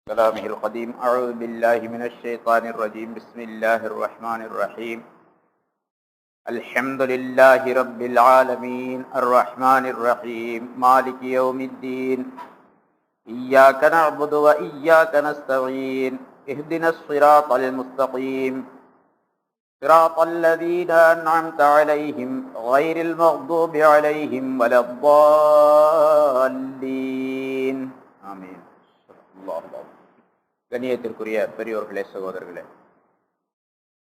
كلامه القديم. أعوذ بالله من الشيطان الرجيم. بسم الله الرحمن الرحيم. الحمد لله رب العالمين الرحمن الرحيم مالك يوم الدين. إياك نعبد وإياك نستعين. اهدنا الصراط المستقيم صراط الذين أنعمت عليهم غير المغضوب عليهم ولا الضالين. آمين. கண்ணியத்திற்குரிய பெரியோர்களே, சகோதரர்களே,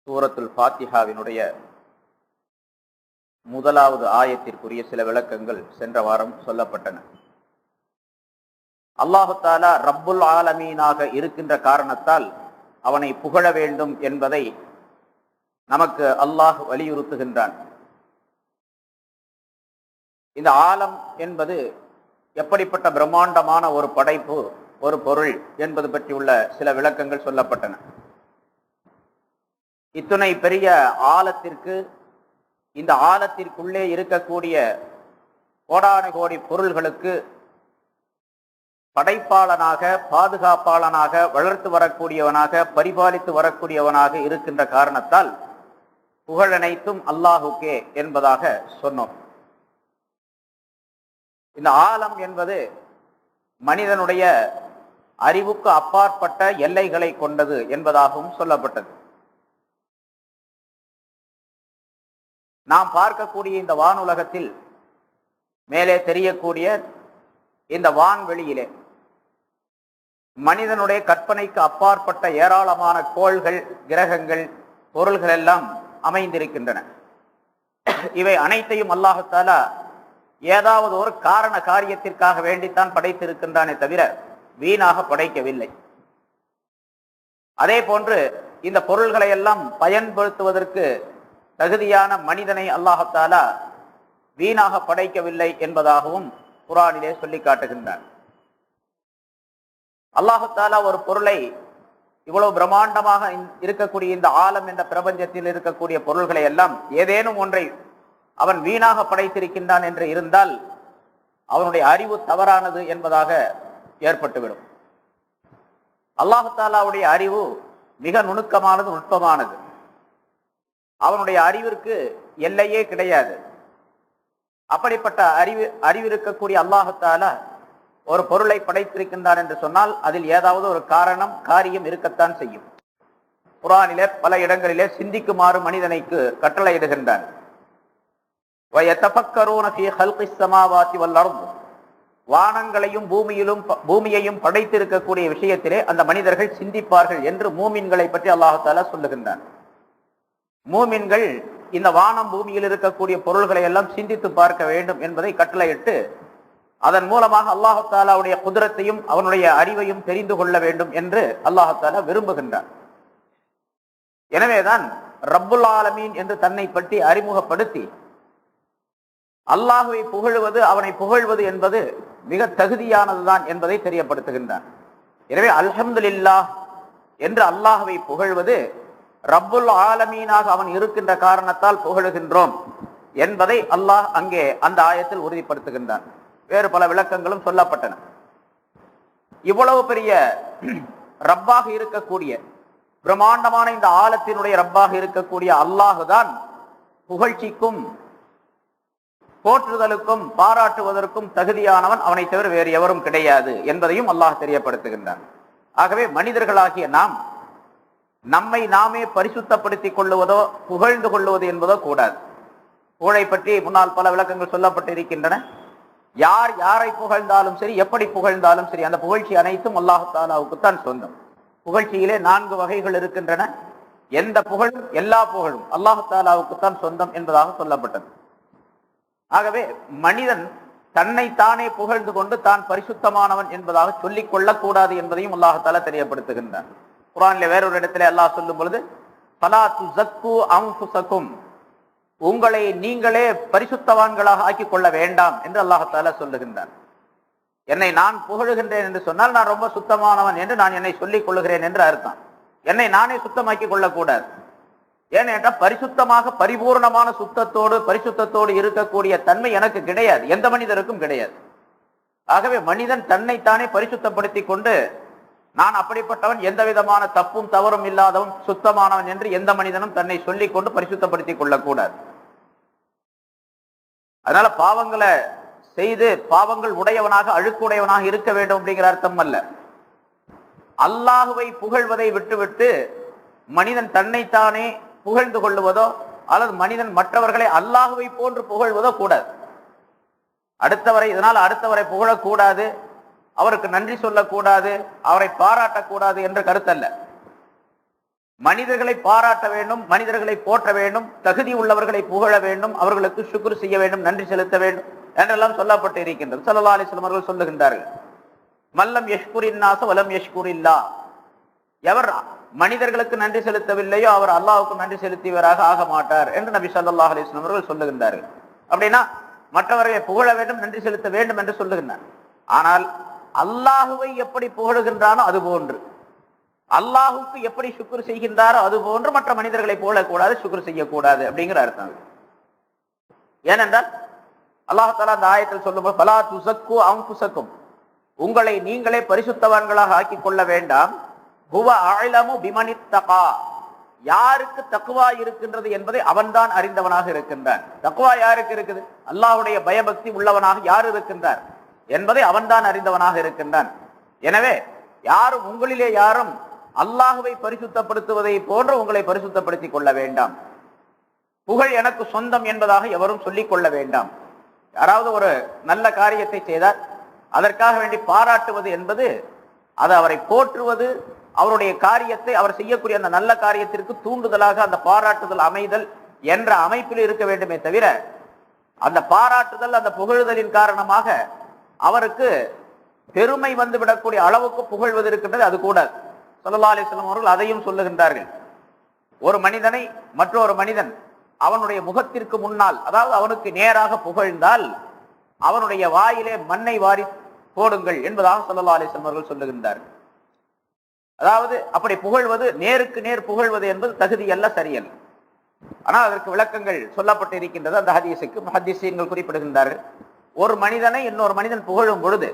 சூரத்துல் ஃபாத்திஹாவினுடைய முதலாவது ஆயத்திற்குரிய சில விளக்கங்கள் சென்ற வாரம் சொல்லப்பட்டன. அல்லாஹு தஆலா ரப்புல் ஆலமீனாக இருக்கின்ற காரணத்தால் அவனை புகழ வேண்டும் என்பதை நமக்கு அல்லாஹ் வலியுறுத்துகின்றான். இந்த ஆலம் என்பது எப்படிப்பட்ட பிரம்மாண்டமான ஒரு படைப்பு, ஒரு பொருள் என்பது பற்றியுள்ள சில விளக்கங்கள் சொல்லப்பட்டன. இத்துணை பெரிய ஆலத்திற்கு, இந்த ஆலத்திற்குள்ளே இருக்கக்கூடிய கோடான கோடி பொருள்களுக்கு படைப்பாளனாக, பாதுகாப்பாளனாக, வளர்த்து வரக்கூடியவனாக, பரிபாலித்து வரக்கூடியவனாக இருக்கின்ற காரணத்தால் புகழனைத்தும் அல்லாஹுக்கே என்பதாக சொன்னோம். இந்த ஆலம் என்பது மனிதனுடைய அறிவுக்கு அப்பாற்பட்ட எல்லைகளை கொண்டது என்பதாகவும் சொல்லப்பட்டது. நாம் பார்க்கக்கூடிய இந்த வானுலகத்தில் மேலே தெரியக்கூடிய இந்த வான்வெளியிலே மனிதனுடைய கற்பனைக்கு அப்பாற்பட்ட ஏராளமான கோள்கள், கிரகங்கள், பொருள்கள் எல்லாம் அமைந்திருக்கின்றன. இவை அனைத்தையும் அல்லாஹ் தஆலா ஏதாவது ஒரு காரண காரியத்திற்காக வேண்டித்தான் படைத்திருக்கின்றானே தவிர வீணாக படைக்கவில்லை. அதே போன்று இந்த பொருள்களை எல்லாம் பயன்படுத்துவதற்கு தகுதியான மனிதனை அல்லாஹ் தஆலா வீணாக படைக்கவில்லை என்பதாகவும் குர்ஆனிலே சொல்லி காட்டுகின்றான். அல்லாஹ் தஆலா ஒரு பொருளை, இவ்வளவு பிரம்மாண்டமாக இருக்கக்கூடிய இந்த ஆலம் என்ற பிரபஞ்சத்தில் இருக்கக்கூடிய பொருள்களை எல்லாம் ஏதேனும் ஒன்றை அவன் வீணாக படைத்திருக்கின்றான் என்று இருந்தால் அவனுடைய அறிவு தவறானது என்பதாக ஏற்பட்டுவிடும். அல்லாஹ் தஆலாவுடைய அறிவு மிக நுணுக்கமானது, நுட்பமானது. அவனுடைய அறிவிற்கு எல்லையே கிடையாது. அப்படிப்பட்ட அறிவிருக்கக்கூடிய அல்லாஹ் தஆலா ஒரு பொருளை படைத்திருக்கின்றான் என்று சொன்னால் அதில் ஏதாவது ஒரு காரணம், காரியம் இருக்கத்தான் செய்யும். குர்ஆனிலே பல இடங்களிலே சிந்திக்குமாறு மனிதனுக்கு கட்டளையிடுகின்றான். வானங்களையும் பூமியையும் படைத்திருக்கக்கூடிய விஷயத்திலே அந்த மனிதர்கள் சிந்திப்பார்கள் என்று மூமின்களை பற்றி அல்லாஹ் தஆலா சொல்லுகின்றான். மூமின்கள் இந்த வானம் பூமியில் இருக்கக்கூடிய பொருள்களை எல்லாம் சிந்தித்து பார்க்க வேண்டும் என்பதை கட்டளையிட்டு அதன் மூலமாக அல்லாஹ் தஆலாவுடைய குதிரத்தையும் அவனுடைய அறிவையும் தெரிந்து கொள்ள வேண்டும் என்று அல்லாஹ் தஆலா விரும்புகின்றான். எனவேதான் ரப்புல் ஆலமீன் என்று தன்னை பற்றி அறிமுகப்படுத்தி அல்லாஹுவை புகழுவது, அவனை புகழ்வது என்பது மிக தகுதியானதுதான் என்பதை தெரியப்படுத்துகின்றான். எனவே அல்ஹம்துலில்லாஹ் என்று அல்லாஹுவை புகழ்வது, ரப்புல் ஆலமீனாக அவன் இருக்கின்ற காரணத்தால் புகழுகின்றோம் என்பதை அல்லாஹ் அங்கே அந்த ஆயத்தில் உறுதிப்படுத்துகின்றான். வேறு பல விளக்கங்களும் சொல்லப்பட்டன. இவ்வளவு பெரிய ரப்பாக இருக்கக்கூடிய, பிரம்மாண்டமான இந்த ஆலத்தினுடைய ரப்பாக இருக்கக்கூடிய அல்லாஹுதான் புகழ்ச்சிக்கும் போற்றுதலுக்கும் பாராட்டுவதற்கும் தகுதியானவன், அவனை தவிர வேறு எவரும் கிடையாது என்பதையும் அல்லாஹ் தெரியப்படுத்துகின்றான். ஆகவே மனிதர்களாகிய நாம் நம்மை நாமே பரிசுத்தப்படுத்திக் கொள்ளுவதோ புகழ்ந்து கொள்வது என்பதோ கூடாது. புகழை பற்றி முன்னால் பல விளக்கங்கள் சொல்லப்பட்டிருக்கின்றன. யார் யாரை புகழ்ந்தாலும் சரி, எப்படி புகழ்ந்தாலும் சரி, அந்த புகழ்ச்சி அனைத்தும் அல்லாஹ் தஆலாவுக்குத்தான் சொந்தம். புகழ்ச்சியிலே 4 வகைகள் இருக்கின்றன. எந்த புகழும், எல்லா புகழும் அல்லாஹ் தஆலாவுக்குத்தான் சொந்தம் என்பதாக சொல்லப்பட்டது. ஆகவே மனிதன் தன்னைத்தானே புகழ்ந்து கொண்டு தான் பரிசுத்தமானவன் என்பதாக சொல்லிக் கொள்ளக்கூடாது என்பதையும் அல்லாஹ் தஆலா தெரியப்படுத்துகின்றான். குர்ஆனிலே வேறொரு இடத்திலே அல்லாஹ் சொல்லும் பொழுது, ஃபலா துஸக்கு அன்ஃபுஸக்கும், உங்களை நீங்களே பரிசுத்தவான்களாக ஆக்கிக் கொள்ள வேண்டாம் என்று அல்லாஹ் தஆலா சொல்லுகின்றான். என்னை நான் புகழுகின்றேன் என்று சொன்னால் நான் ரொம்ப சுத்தமானவன் என்று நான் என்னை சொல்லிக் கொள்ளுகிறேன் என்று அர்த்தம். என்னை நானே சுத்தமாக்கிக் கொள்ளக்கூடாது. ஏனென்றால் பரிசுத்தமாக, பரிபூர்ணமான சுத்தத்தோடு, பரிசுத்தத்தோடு இருக்கக்கூடிய தன்மை எனக்கு கிடையாது, எந்த மனிதருக்கும் கிடையாது. ஆகவே மனிதன் தன்னைத்தானே பரிசுத்தப்படுத்தி கொண்டு நான் அப்படிப்பட்டவன், எந்த விதமான தப்பும் தவறும் இல்லாதவன், சுத்தமானவன் என்று எந்த மனிதனும் தன்னை சொல்லிக் கொண்டு பரிசுத்தப்படுத்திக் கொள்ளக்கூடாது. அதனால பாவங்களை செய்து பாவங்கள் உடையவனாக அழுக்குடையவனாக இருக்க வேண்டும் அப்படிங்கிற அர்த்தம் அல்ல. அல்லாஹுவை புகழ்வதை விட்டுவிட்டு மனிதன் தன்னைத்தானே புகழ்ந்து கொள்ளுவதோ அல்லது மனிதன் மற்றவர்களை அல்லாஹுவை போன்று புகழ்வதோ கூடாது. இதனால் அடுத்தவரை புகழக்கூடாது, அவருக்கு நன்றி சொல்லக்கூடாது, அவரை பாராட்டக்கூடாது என்ற கருத்தல்ல. மனிதர்களை பாராட்ட வேண்டும், மனிதர்களை போற்ற வேண்டும், தகுதி உள்ளவர்களை புகழ வேண்டும், அவர்களுக்கு சுக்ர் செய்ய வேண்டும், நன்றி செலுத்த வேண்டும் என்றெல்லாம் சொல்லப்பட்டு இருக்கின்றது. ஸல்லல்லாஹு அலைஹி வஸல்லம் அவர்கள் சொல்லுகின்றார்கள், மல்லம் யஷ்குரின் நாஸ வலம் யஷ்குரில்லாஹ். எவர் மனிதர்களுக்கு நன்றி செலுத்தவில்லையோ அவர் அல்லாஹ்வுக்கு நன்றி செலுத்தியவராக ஆக மாட்டார் என்று நபி ஸல்லல்லாஹு அலைஹி வஸல்லம் அவர்கள் சொல்லுகின்றார்கள். அப்படின்னா மற்றவர்களை புகழ வேண்டும், நன்றி செலுத்த வேண்டும் என்று சொல்லுகின்றார். ஆனால் அல்லாஹுவை எப்படி புகழுகின்றானோ அது போன்று, அல்லாஹுக்கு எப்படி சுக்ர் செய்கின்றாரோ அது போன்று மற்ற மனிதர்களை புகழக்கூடாது, சுக்ர் செய்யக்கூடாது அப்படிங்கிற அர்த்தம். ஏனென்றால் அல்லாஹ் தஆலா அந்த ஆயத்தில் சொல்லும்போது, ஃபலா துஸக்கு அன்ஃபுஸக்கும், உங்களை நீங்களே பரிசுத்தவான்களாக ஆக்கிக் கொள்ள வேண்டாம், ஹுவ அஅலமு பிமனித்தகா, யாருக்கு தக்வா இருக்கின்றது என்பதை அவன்தான் அறிந்தவனாக இருக்கின்றான். தக்வா யாருக்கு இருக்குது? அல்லாஹ்வுடைய பயபக்தி உள்ளவனாக யார் இருக்கின்றார் என்பதை அவன்தான் அறிந்தவனாக இருக்கின்றான். எனவே யாரும் உங்களிலே யாரும் அல்லாஹுவை பரிசுத்தப்படுத்துவதை போன்று உங்களை பரிசுத்தப்படுத்திக் கொள்ள வேண்டாம். புகழ் எனக்கு சொந்தம் என்பதாக எவரும் சொல்லிக் கொள்ள வேண்டாம். யாராவது ஒரு நல்ல காரியத்தை செய்தார், அதற்காக வேண்டி பாராட்டுவது என்பது அது அவரை போற்றுவது, அவருடைய காரியத்தை அவர் செய்யக்கூடிய அந்த நல்ல காரியத்திற்கு தூண்டுதலாக அந்த பாராட்டுதல் அமைதல் என்ற அமைப்பில் இருக்க வேண்டுமே தவிர, அந்த பாராட்டுதல் அந்த புகழுதலின் காரணமாக அவருக்கு பெருமை வந்து விடக்கூடிய அளவுக்கு புகழ்வது இருக்கின்றது, அது கூடாது. ஸல்லல்லாஹு அலைஹி வஸல்லம் அவர்கள் அதையும் சொல்லுகின்றார்கள். ஒரு மனிதனை மற்றொரு மனிதன் அவனுடைய முகத்திற்கு முன்னால், அதாவது அவனுக்கு நேராக புகழ்ந்தால் அவனுடைய வாயிலே மண்ணை வாரி போடுங்கள் என்பதாக ஸல்லல்லாஹு அலைஹி வஸல்லம் அவர்கள் சொல்லுகின்றார்கள். அதாவது அப்படி புகழ்வது, நேருக்கு நேர் புகழ்வது என்பது தகுதி அல்ல, சரியல்ல. ஆனால் அதற்கு விளக்கங்கள் சொல்லப்பட்டு இருக்கின்றது. அந்த ஹதீஸுக்கு முஹத்திஸீன்கள் குறிப்பிடுகின்றார்கள், ஒரு மனிதனை இன்னொரு மனிதன் புகழும் பொழுது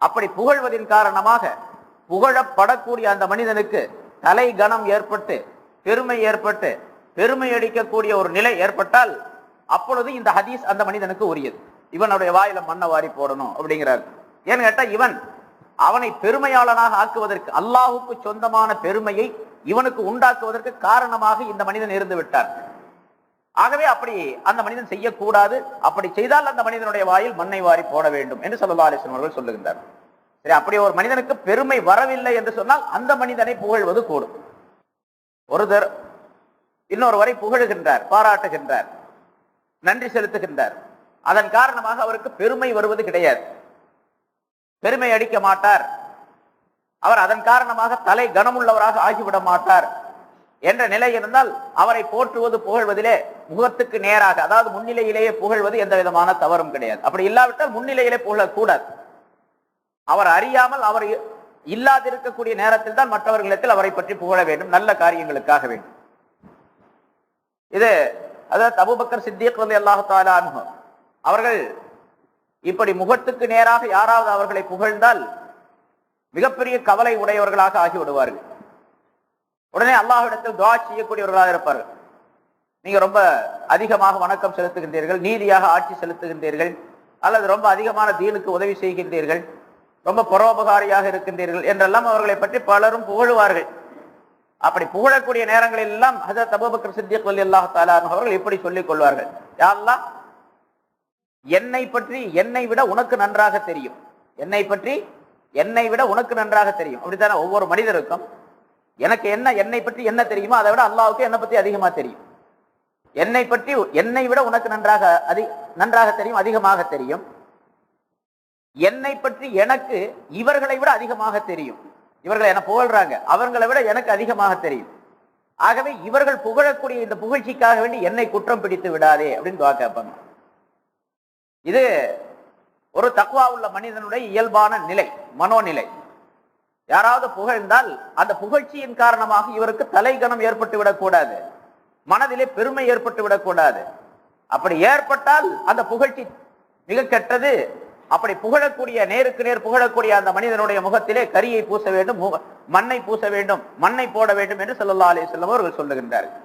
அப்படி புகழ்வதின் காரணமாக புகழப்படக்கூடிய அந்த மனிதனுக்கு தலை கனம் ஏற்பட்டு பெருமை ஏற்பட்டு பெருமை அடிக்கக்கூடிய ஒரு நிலை ஏற்பட்டால் அப்பொழுது இந்த ஹதீஸ் அந்த மனிதனுக்கு உரியது. இவனுடைய வாயில மண்ணை வாரி போடணும் அப்படிங்கிறார். ஏன்னு கேட்டா, இவன் அவனை பெருமையாளனாக ஆக்குவதற்கு, அல்லாஹுக்கு சொந்தமான பெருமையை இவனுக்கு உண்டாக்குவதற்கு காரணமாக இந்த மனிதன் இருந்து விட்டார். ஆகவே அப்படி அந்த மனிதன் செய்யக்கூடாது. அப்படி செய்தால் அந்த மனிதனுடைய வாயில் மண்ணை வாரி போட வேண்டும் என்று ஸல்லல்லாஹு அலைஹி வஸல்லம் அவர்கள் சொல்லுகின்றார். சரி, அப்படி ஒரு மனிதனுக்கு பெருமை வரவில்லை என்று சொன்னால் அந்த மனிதனை புகழ்வது கூடும். ஒருத்தர் இன்னொருவரை புகழுகின்றார், பாராட்டுகின்றார், நன்றி செலுத்துகின்றார். அதன் காரணமாக அவருக்கு பெருமை வருவது கிடையாது, பெருமை அடிக்க மாட்டார், அவர் அதன் காரணமாக தலை கனமுள்ளவராக ஆகிவிட மாட்டார் என்ற நிலை இருந்தால் அவரை போற்றுவது புகழ்வதிலே முகத்துக்கு நேராக, அதாவது முன்னிலையிலேயே புகழ்வது எந்த விதமான தவறும் கிடையாது. அப்படி இல்லாவிட்டால் முன்னிலையிலே புகழக்கூடாது. அவர் அறியாமல் அவர் இல்லாதிருக்கக்கூடிய நேரத்தில் தான் மற்றவர்களிடத்தில் அவரை பற்றி புகழ வேண்டும், நல்ல காரியங்களுக்காக வேண்டும். இது அதாவது அபூபக்கர் சித்திக் ரலியல்லாஹு தஆலா அன்ஹு அவர்கள் இப்படி முகத்துக்கு நேராக யாராவது அவர்களை புகழ்ந்தால் மிகப்பெரிய கவலை உடையவர்களாக ஆகிவிடுவார்கள். உடனே அல்லாஹ்விடத்தில் துஆ செய்யக்கூடியவர்களாக இருப்பார்கள். நீங்க ரொம்ப அதிகமாக வணக்கம் செலுத்துகின்றீர்கள், நீதியாக ஆட்சி செலுத்துகின்றீர்கள், அல்லது ரொம்ப அதிகமான தீனுக்கு உதவி செய்கின்றீர்கள், ரொம்ப பரோபகாரியாக இருக்கின்றீர்கள் என்றெல்லாம் அவர்களை பற்றி பலரும் புகழுவார்கள். அப்படி புகழக்கூடிய நேரங்களில் எல்லாம் ஹஜ்ரத் அபூபக்கர் சித்திக் ரலியல்லாஹு தஆலா அன்ஹு அவர்கள் இப்படி சொல்லிக் கொள்வார்கள், யா அல்லாஹ், என்னை பற்றி என்னை விட உனக்கு நன்றாக தெரியும், என்னை பற்றி என்னை விட உனக்கு நன்றாக தெரியும். அப்படித்தானே ஒவ்வொரு மனிதருக்கும் எனக்கு என்னை பற்றி என்ன தெரியுமோ அதை விட அல்லாஹ்வுக்கு என்னை பற்றி அதிகமா தெரியும். என்னை பற்றி என்னை விட உனக்கு நன்றாக தெரியும், அதிகமாக தெரியும். என்னை பற்றி எனக்கு இவர்களை விட அதிகமாக தெரியும். இவர்கள் என்ன புகழ்றாங்க, அவர்களை விட எனக்கு அதிகமாக தெரியும். ஆகவே இவர்கள் புகழக்கூடிய இந்த புகழ்ச்சிக்காக வேண்டி என்னை குற்றம் பிடித்து விடாதே அப்படின்னு துஆ கேட்பாங்க. இது ஒரு தக்வா உள்ள மனிதனுடைய இயல்பான நிலை, மனோநிலை. யாராவது புகழ்ந்தால் அந்த புகழ்ச்சியின் காரணமாக இவருக்கு தலைகணம் ஏற்பட்டு விடக்கூடாது, மனதிலே பெருமை ஏற்பட்டு விடக்கூடாது. அப்படி ஏற்பட்டால் அந்த புகழ்ச்சி மிக கெட்டது, அப்படி புகழக்கூடிய, நேருக்கு நேர் புகழக்கூடிய அந்த மனிதனுடைய முகத்திலே கரியை பூச வேண்டும், மண்ணை பூச வேண்டும், மண்ணை போட வேண்டும் என்று ஸல்லல்லாஹு அலைஹி வஸல்லம் அவர்கள் சொல்லுகின்றார்கள்.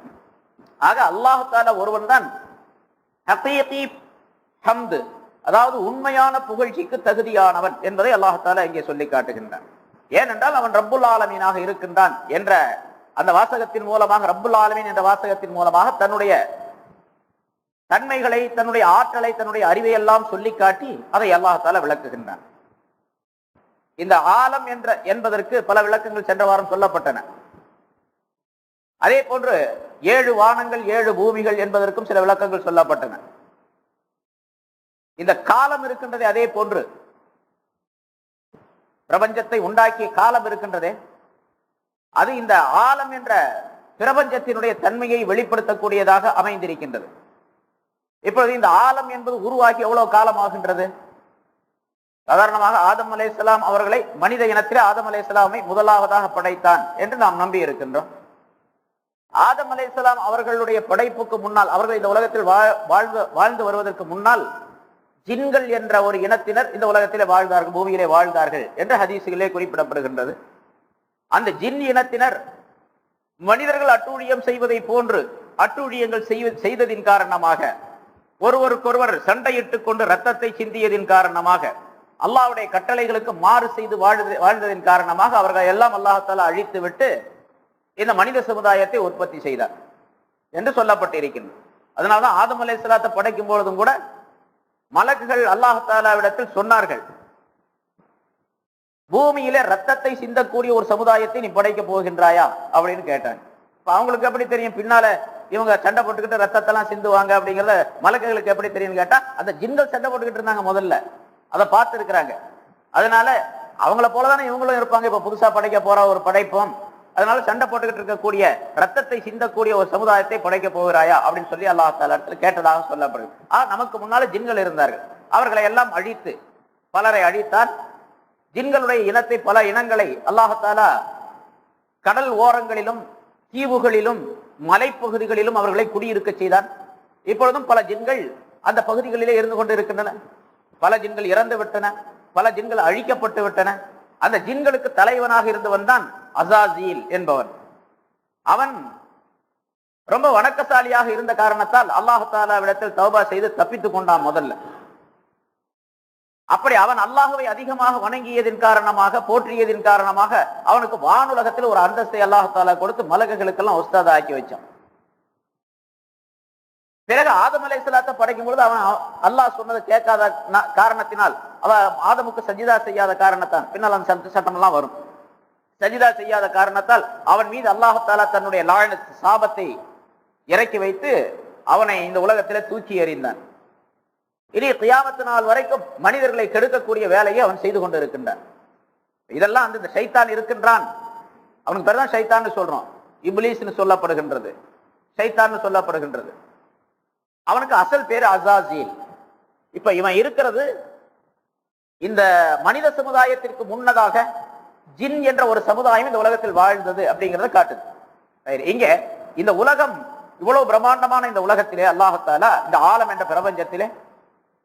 ஆக அல்லாஹ் தஆலா ஒருவன் தான் ஹகீகி ஹம்து, அதாவது உண்மையான புகழ்ச்சிக்கு தகுதியானவன் என்பதை அல்லாஹ் தஆலா இங்கே சொல்லி காட்டுகின்றான். ஏனென்றால் அவன் ரப்புல் ஆலமீனாக இருக்கின்றான் என்ற அந்த வாசகத்தின் மூலமாக, ரப்புல் ஆலமீன் என்ற வாசகத்தின் மூலமாக தன்னுடைய தன்மைகளை, தன்னுடைய ஆற்றலை, தன்னுடைய அறிவை எல்லாம் சொல்லி காட்டி அதை அல்லாஹ் தஆலா விளக்குகின்றான். இந்த ஆலம் என்பதற்கு பல விளக்கங்கள் சென்ற வாரம் சொல்லப்பட்டன. அதே போன்று 7 வானங்கள் 7 பூமிகள் என்பதற்கும் சில விளக்கங்கள் சொல்லப்பட்டன. இந்த காலம் இருக்கின்றதே, அதே போன்று பிரபஞ்சத்தை உண்டாக்கிய காலம் இருக்கின்றதே, அது இந்த ஆலம் என்ற பிரபஞ்சத்தினுடைய தன்மையை வெளிப்படுத்தக்கூடியதாக அமைந்திருக்கின்றது. இப்பொழுது இந்த ஆலம் என்பது உருவாகி எவ்வளவு காலம் ஆகின்றது? சாதாரணமாக ஆதம் அலைஹிஸ்ஸலாம் அவர்களை, மனித இனத்திலே ஆதம் அலைஹிஸ்ஸலாமை முதலாவதாக படைத்தான் என்று நாம் நம்பி இருக்கின்றோம். ஆதம் அலைஹிஸ்ஸலாம் அவர்களுடைய படைப்புக்கு முன்னால், அவர்கள் இந்த உலகத்தில் வாழ்ந்து வருவதற்கு முன்னால் ஜின்கள் என்ற ஒரு இனத்தினர் இந்த உலகத்திலே வாழ்ந்தார்கள், பூமியிலே வாழ்ந்தார்கள் என்று ஹதீஸிலே குறிப்பிடப்படுகின்றது. அந்த ஜின் இனத்தினர் மனிதர்கள் அட்டூழியம் செய்வதை போன்று அட்டூழியங்கள் செய்ததின் காரணமாக, ஒருவருக்கொருவர் சண்டையிட்டுக் கொண்டு ரத்தத்தை சிந்தியதின் காரணமாக, அல்லாஹ்வுடைய கட்டளைகளுக்கு மாறு செய்து வாழ்ந்ததின் காரணமாக அவர்கள் எல்லாம் அல்லாஹ் தஆலா அழித்து விட்டு இந்த மனித சமுதாயத்தை உற்பத்தி செய்தார் என்று சொல்லப்பட்டிருக்கின்றது. அதனால்தான் ஆதம் அலைஹிஸ்ஸலாத்தை படைக்கும் பொழுதும் கூட மலக்குகள் அல்லாஹ் தஆலாவிடத்தில் சொன்னார்கள், பூமியிலே ரத்தத்தை சிந்தக்கூடிய ஒரு சமுதாயத்தை நீ படைக்க போகின்றாயா அப்படின்னு கேட்டாங்க. அவங்களுக்கு எப்படி தெரியும் பின்னால இவங்க சண்டை போட்டுக்கிட்டு ரத்தத்தெல்லாம் சிந்துவாங்க அப்படிங்கறத மலக்குகளுக்கு எப்படி தெரியும் கேட்டா, அந்த ஜின்கள் சண்டை போட்டுக்கிட்டு இருந்தாங்க முதல்ல, அதை பார்த்து இருக்கிறாங்க. அதனால அவங்கள போலதானே இவங்களும் இருப்பாங்க, இப்ப புதுசா படைக்க போற ஒரு படைப்பும், அதனால சண்டை போட்டுக்கிட்டு இருக்கக்கூடிய ரத்தத்தை சிந்தக்கூடிய ஒரு சமுதாயத்தை படைக்க போகிறாயா அப்படின்னு சொல்லி அல்லாஹ் தஆலா கேட்டதாக சொல்லப்படுது. நமக்கு முன்னால ஜின்கள் இருந்தார்கள், அவர்களை எல்லாம் அழித்து, பலரை அழித்தார். ஜின்களுடைய இனத்தை, பல இனங்களை அல்லாஹ் தஆலா கடல் ஓரங்களிலும் தீவுகளிலும் மலைப்பகுதிகளிலும் அவர்களை குடியிருக்க செய்தான். இப்பொழுதும் பல ஜின்கள் அந்த பகுதிகளிலே இருந்து கொண்டு இருக்கின்றன. பல ஜின்கள் இறந்து விட்டன, பல ஜின்கள் அழிக்கப்பட்டு விட்டன. அந்த ஜின்களுக்கு தலைவனாக இருந்தவன் தான் அஸாஸீல் என்பவன். அவன் ரொம்ப வணக்கசாலியாக இருந்த காரணத்தால் அல்லாஹ் தஆலாவிடத்தில் தௌபா செய்து தப்பித்துக் கொண்டான் முதல்ல. அப்படி அவன் அல்லாஹ்வை அதிகமாக வணங்கியதின் காரணமாக, போற்றியதின் காரணமாக அவனுக்கு வானுலகத்தில் ஒரு அந்தஸ்தை அல்லாஹ் தஆலா கொடுத்து மலக்குகளுக்கெல்லாம் உஸ்தாத் ஆக்கி வச்சான். பிறகு ஆதம் அலைஹிஸ்ஸலாத்தை படைக்கும் பொழுது அவன் அல்லாஹ் சொன்னதை கேட்காத காரணத்தினால், அவன் ஆதமுக்கு சஜிதா செய்யாத காரணத்தான், பின்னால் அந்த சட்டம் எல்லாம் வரும், சஜிதா செய்யாத காரணத்தால் அவன் மீது அல்லாஹ் தஆலா தன்னுடைய லாஅனத் சாபத்தை இறக்கி வைத்து அவனை இந்த உலகத்திலே தூக்கி எறிந்தான். இனி கியாமத் நாள் வரைக்கும் மனிதர்களை கெடுக்கக்கூடிய வேலையை அவன் செய்து கொண்டு இருக்கின்றான். இதெல்லாம் அந்த ஷைத்தான் இருக்கின்றான், அவனுக்கு பேர் தான் ஷைத்தான்னு சொல்றோம், இப்லீஸ்னு சொல்லப்படுகின்றது, ஷைத்தான்னு சொல்லப்படுகின்றது. அவனுக்கு அசல் பேரு அஸாஸீல். இப்ப இவன் இருக்கிறது இந்த மனித சமுதாயத்திற்கு முன்னதாக ஜின் என்ற ஒரு சமுதாயம் இந்த உலகத்தில் வாழ்ந்தது அப்படிங்கிறத காட்டுது. இங்க இந்த உலகம் இவ்வளவு பிரம்மாண்டமான இந்த உலகத்திலே அல்லாஹ் தஆலா இந்த ஆலம் என்ற பிரபஞ்சத்திலே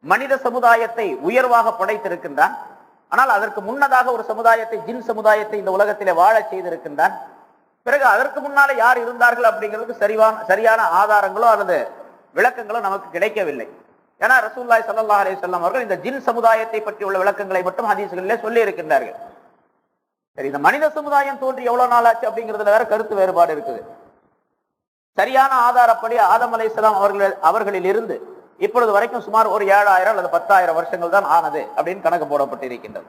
மனித சமுதாயத்தை உயர்வாக படைத்திருக்கின்றான். ஆனால் அதற்கு முன்னதாக ஒரு சமுதாயத்தை, ஜின் சமுதாயத்தை இந்த உலகத்திலே வாழ செய்திருக்கின்றான். பிறகு அதற்கு முன்னாலே யார் இருந்தார்கள் அப்படிங்கிறதுக்கு சரியான ஆதாரங்களோ அல்லது விளக்கங்களோ நமக்கு கிடைக்கவில்லை. ஏன்னா ரசூலுல்லாஹி ஸல்லல்லாஹு அலைஹி வஸல்லம் அவர்கள் இந்த ஜின் சமுதாயத்தை பற்றி உள்ள விளக்கங்களை மட்டும் ஹதீஸ்களிலே சொல்லி இருக்கின்றார்கள். சரி, இந்த மனித சமுதாயம் தோன்றி எவ்வளவு நாள் ஆச்சு அப்படிங்கிறதுல வேற கருத்து வேறுபாடு இருக்குது. சரியான ஆதாரப்படி ஆதம் அலைஹிஸ்ஸலாம் அவர்களில் இருந்து இப்பொழுது வரைக்கும் சுமார் ஒரு 7000 அல்லது 10,000 வருஷங்கள் தான் ஆனது அப்படின்னு கணக்கு போடப்பட்டிருக்கின்றது.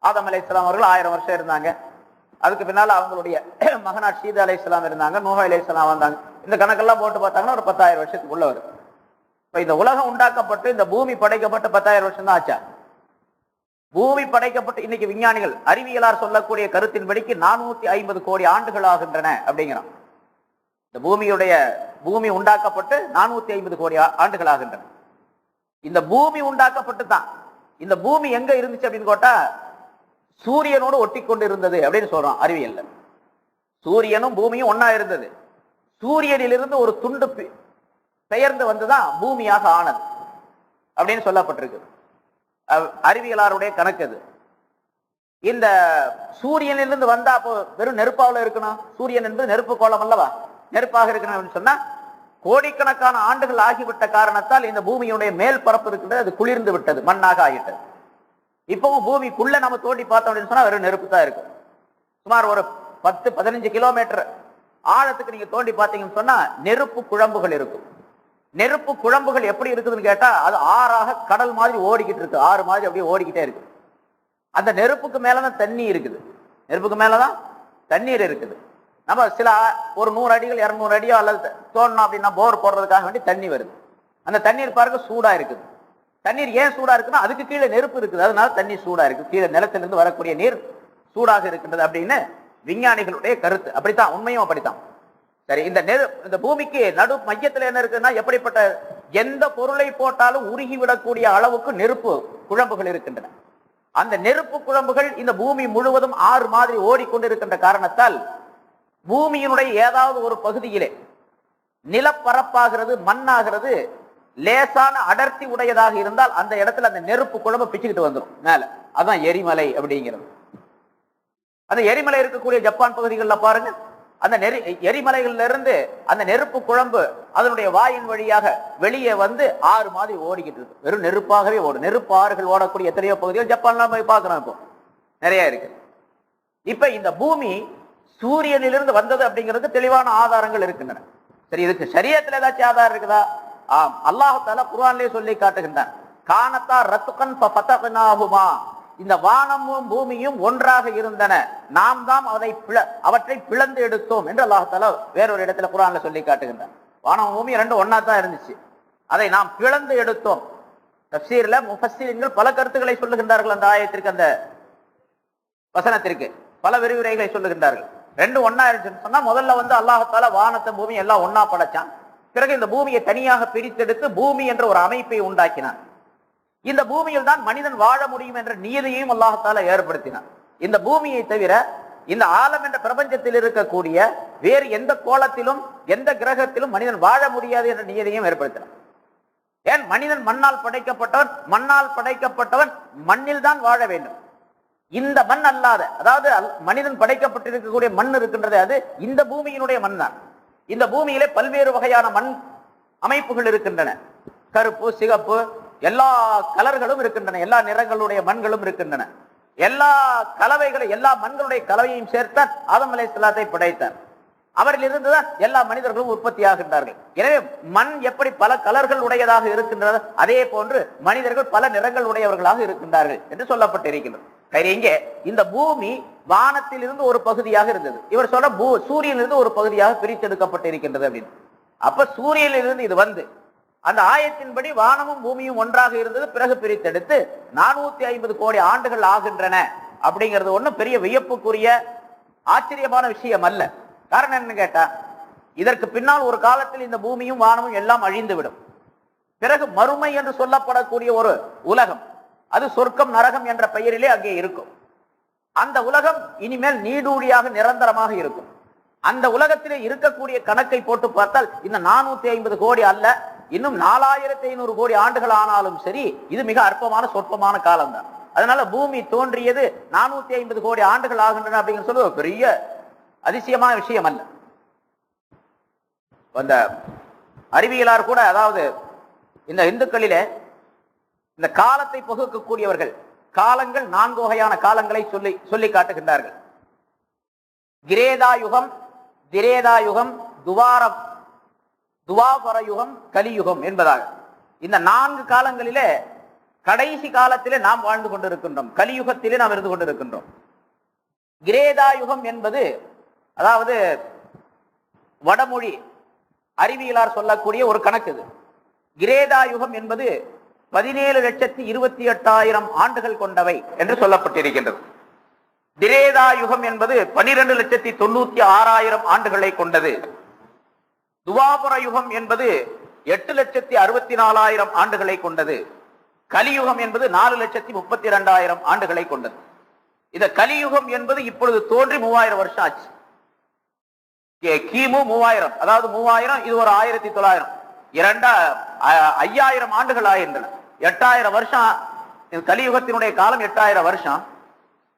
ஆதம் அலைஹிஸ்ஸலாம் அவர்கள் 1000 வருஷம் இருந்தாங்க. அதுக்கு பின்னால அவங்களுடைய மகனார் ஷீத் அலைஹிஸ்ஸலாம் இருந்தாங்க, நூஹ் அலைஹிஸ்ஸலாம் வந்தாங்க. இந்த கணக்கெல்லாம் போட்டு பார்த்தாங்கன்னா ஒரு 10,000 வருஷத்துக்கு உள்ள வரும். இப்ப இந்த உலகம் உண்டாக்கப்பட்டு இந்த பூமி படைக்கப்பட்டு 10,000 வருஷம் தான் ஆச்சா? பூமி படைக்கப்பட்டு இன்னைக்கு விஞ்ஞானிகள் அறிவியலார் சொல்லக்கூடிய கருத்தின்படிக்கு 450 கோடி ஆண்டுகள் ஆகின்றன அப்படிங்கிறான். இந்த பூமி உண்டாக்கப்பட்டு 450 கோடி ஆண்டுகள் ஆகின்றன. இந்த பூமி உண்டாக்கப்பட்டு தான், இந்த பூமி எங்க இருந்துச்சு அப்படின்னு கேட்டா சூரியனோடு ஒட்டி கொண்டு இருந்தது அப்படின்னு சொல்றோம் அறிவியல்ல. சூரியனும் பூமியும் ஒன்னா இருந்தது. சூரியனிலிருந்து ஒரு துண்டு பெயர்ந்து வந்துதான் பூமியாக ஆனது அப்படின்னு சொல்லப்பட்டிருக்கு. அறிவியலாருடைய கணக்கு அது. இந்த சூரியனிலிருந்து வந்தா அப்போ வெறும் நெருப்பாவில் இருக்கணும். சூரியன் என்பது நெருப்பு கோலம் அல்லவா, நெருப்பாக இருக்கணும் அப்படின்னு சொன்னா கோடிக்கணக்கான ஆண்டுகள் ஆகிவிட்ட காரணத்தால் இந்த பூமியுடைய மேல் பரப்பு இருக்கின்றது, அது குளிர்ந்து விட்டது, மண்ணாக ஆகிட்டது. இப்பவும் பூமிக்குள்ள நம்ம தோண்டி பார்த்தோம் அப்படின்னு சொன்னா வெறும் நெருப்பு தான் இருக்கும். சுமார் ஒரு 10-15 கிலோமீட்டர் ஆழத்துக்கு நீங்க தோண்டி பார்த்தீங்கன்னு சொன்னா நெருப்பு குழம்புகள் இருக்கும். நெருப்பு குழம்புகள் எப்படி இருக்குதுன்னு கேட்டா அது ஆறாக கடல் மாதிரி ஓடிக்கிட்டு இருக்கு, ஆறு மாதிரி அப்படியே ஓடிக்கிட்டே இருக்கு. அந்த நெருப்புக்கு மேலதான் தண்ணி இருக்குது, நெருப்புக்கு மேலதான் தண்ணீர் இருக்குது. நம்ம சில ஒரு 100 அடிகள் 200 அடியோ அல்லது தோண்டணும் அப்படின்னா போர் போடுறதுக்காக வேண்டி தண்ணி வருது. அந்த தண்ணீர் பாருங்க சூடா இருக்குது. தண்ணீர் ஏன் சூடா இருக்குன்னா அதுக்கு கீழே நெருப்பு இருக்குது, அதனால தண்ணி சூடா இருக்கு. கீழே நிலத்திலிருந்து வரக்கூடிய நீர் சூடாக இருக்கின்றது அப்படின்னு விஞ்ஞானிகளுடைய கருத்து. அப்படித்தான், உண்மையும் அப்படித்தான். சரி, இந்த பூமிக்கு நடு மையத்தில் என்ன இருக்குன்னா எப்படிப்பட்ட எந்த பொருளை போட்டாலும் உருகிவிடக்கூடிய அளவுக்கு நெருப்பு குழம்புகள் இருக்கின்றன. அந்த நெருப்பு குழம்புகள் இந்த பூமி முழுவதும் ஆறு மாதிரி ஓடிக்கொண்டிருக்கின்ற காரணத்தால் பூமியினுடைய ஏதாவது ஒரு பகுதியிலே நிலப்பரப்பாகிறது, மண்ணாகிறது, லேசான அடர்த்தி உடையதாக இருந்தால் அந்த இடத்துல அந்த நெருப்பு குழம்பு பிச்சுக்கிட்டு வந்துடும் மேல. அதுதான் எரிமலை அப்படிங்கிறது. அந்த எரிமலை இருக்கக்கூடிய ஜப்பான் பகுதிகளில் பாருங்க, அந்த எரிமலைகள்ல இருந்து அந்த நெருப்பு குழம்பு அதனுடைய வாயின் வழியாக வெளியே வந்து ஆறு மாதிரி ஓடிக்கிட்டு இருக்கு. வெறும் நெருப்பாகவே ஓடும். நெருப்பு ஆறுகள் ஓடக்கூடிய எத்தனையோ பகுதிகள் ஜப்பான்ல போய் பார்க்கிறோம், இப்போ நிறைய இருக்கு. இப்ப இந்த பூமி சூரியனிலிருந்து வந்தது அப்படிங்கிறது தெளிவான ஆதாரங்கள் இருக்கின்றன. சரி, இதுக்கு ஷரியத்துல ஏதாச்சும் ஆதாரம் இருக்குதா? ஆம், அல்லாஹ் தஆலா குர்ஆனிலே சொல்லி காட்டுகின்றான். கானத்தா ரத்கன் ஃபஃபதக்னாஹுமா, இந்த வானமும் பூமியும் ஒன்றாக இருந்தன, நாம் தான் அவற்றை பிளந்து எடுத்தோம் என்று அல்லாஹ் தஆலா வேறொரு இடத்துல குர்ஆன்ல சொல்லி காட்டுகின்றான். வானமும் பூமி ரெண்டும் ஒன்னா தான் இருந்துச்சு, அதை நாம் பிளந்து எடுத்தோம். தஃப்சீர்ல முஃபஸ்ஸிரீன்கள் பல கருத்துக்களை சொல்லுகின்றார்கள். அந்த ஆயத்திற்கு, அந்த வசனத்திற்கு பல விரிவுரைகளை சொல்லுகின்றார்கள். ரெண்டும் ஒன்னா இருந்துச்சுன்னு சொன்னா முதல்ல வந்து அல்லாஹ் தஆலா வானத்தை பூமி எல்லாம் ஒன்னா படைச்சான். பிறகு இந்த பூமியை தனியாக பிரித்தெடுத்து பூமி என்ற ஒரு அமைப்பை உண்டாக்கினான். இந்த பூமியில் தான் மனிதன் வாழ முடியும் என்ற நியதியையும் அல்லாஹ் தஆலா ஏற்படுத்தினான். இந்த பூமியை தவிர இந்த ஆலம் என்ற பிரபஞ்சத்தில் இருக்கக்கூடிய வேறு எந்த கோலத்திலும் எந்த கிரகத்திலும் மனிதன் வாழ முடியாது என்ற நியதியையும் ஏற்படுத்தினான். ஏன்? மனிதன் மண்ணால் படைக்கப்பட்டவன் மண்ணில் தான் வாழ வேண்டும். இந்த மண் அல்லாத, அதாவது மனிதன் படைக்கப்பட்டிருக்கக்கூடிய மண் இருக்கின்றது, அது இந்த பூமியினுடைய மண் தான். இந்த பூமியிலே பல்வேறு வகையான மண் அமைப்புகள் இருக்கின்றன. கருப்பு, சிகப்பு, எல்லா கலர்களும் இருக்கின்றன, எல்லா நிறங்களுடைய மண்களும் இருக்கின்றன. எல்லா மண்களுடைய கலவையும் சேர்த்தான் ஆதம் அலைஹிஸ்ஸலாத்தை படைத்தார். அவரில் இருந்துதான் எல்லா மனிதர்களும் உற்பத்தி ஆகின்றார்கள். எனவே மண் எப்படி பல கலர்கள் உடையதாக இருக்கின்றது, அதே போன்று மனிதர்கள் பல நிறங்கள் உடையவர்களாக இருக்கின்றார்கள் என்று சொல்லப்பட்டிருக்கின்றது. இங்கே இந்த பூமி வானத்தில் இருந்து ஒரு பகுதியாக இருந்தது. இவர் சொல்ல சூரியனிலிருந்து ஒரு பகுதியாக பிரித்தெடுக்கப்பட்டிருக்கின்றது அப்படின்னு. அப்ப சூரியனிலிருந்து இது வந்து அந்த ஆயத்தின்படி வானமும் பூமியும் ஒன்றாக இருந்தது, பிறகு பிரித்தெடுத்து 450 கோடி ஆண்டுகள் ஆகின்றன அப்படிங்கிறது ஒன்றும் பெரிய வியப்புக்குரிய ஆச்சரியமான விஷயம் அல்ல. காரணம் என்னன்னு கேட்டா, இதற்கு பின்னால் ஒரு காலத்தில் இந்த பூமியும் வானமும் எல்லாம் அழிந்து விடும். பிறகு மறுமை என்று சொல்லப்படக்கூடிய ஒரு உலகம், அது சொர்க்கம் நரகம் என்ற பெயரிலே அங்கே இருக்கும். அந்த உலகம் இனிமேல் நீடூழியாக நிரந்தரமாக இருக்கும். அந்த உலகத்திலே இருக்கக்கூடிய கணக்கை போட்டு பார்த்தால் இந்த 450 கோடி அல்ல, இன்னும் 4500 கோடி ஆண்டுகள் ஆனாலும் சரி, இது மிக அற்பமான சொற்பமான காலம்தான். அதனால பூமி தோன்றியது 450 கோடி ஆண்டுகள் ஆகின்றன அப்படிங்கிற சொல்ல பெரிய அதிசயமான விஷயம் அல்ல. அந்த அறிவியலார் கூட, அதாவது இந்த இந்துக்களிலே இந்த காலத்தை பகுக்கக்கூடியவர்கள் காலங்கள் 4 வகையான காலங்களை சொல்லி காட்டுகின்றார்கள். கிரேதா யுகம், திரேதா யுகம், துவாபர யுகம், கலியுகம் என்பதாக இந்த 4 காலங்களிலே கடைசி காலத்திலே நாம் வாழ்ந்து கொண்டிருக்கின்றோம். கலியுகத்திலே நாம் இருந்து கொண்டிருக்கின்றோம். கிரேதா யுகம் என்பது, அதாவது வடமொழி அறிவியலார் சொல்லக்கூடிய ஒரு கணக்கு. இது கிரேதா யுகம் என்பது 17,28,000 ஆண்டுகள் கொண்டவை என்று சொல்லப்பட்டிருக்கின்றது. திரேதா யுகம் என்பது 12,96,000 ஆண்டுகளை கொண்டது. துவாபர யுகம் என்பது 8,64,000 ஆண்டுகளை கொண்டது. கலியுகம் என்பது 4,32,000 ஆண்டுகளை கொண்டது. இந்த கலியுகம் என்பது இப்பொழுது தோன்றி 3000 வருஷம் ஆச்சு. கிமு 3000, அதாவது 3000, இது ஒரு 1900, 5000 ஆண்டுகள் ஆகின்றன. 8000 வருஷம் இந்த கலியுகத்தினுடைய காலம் 8000 வருஷம்.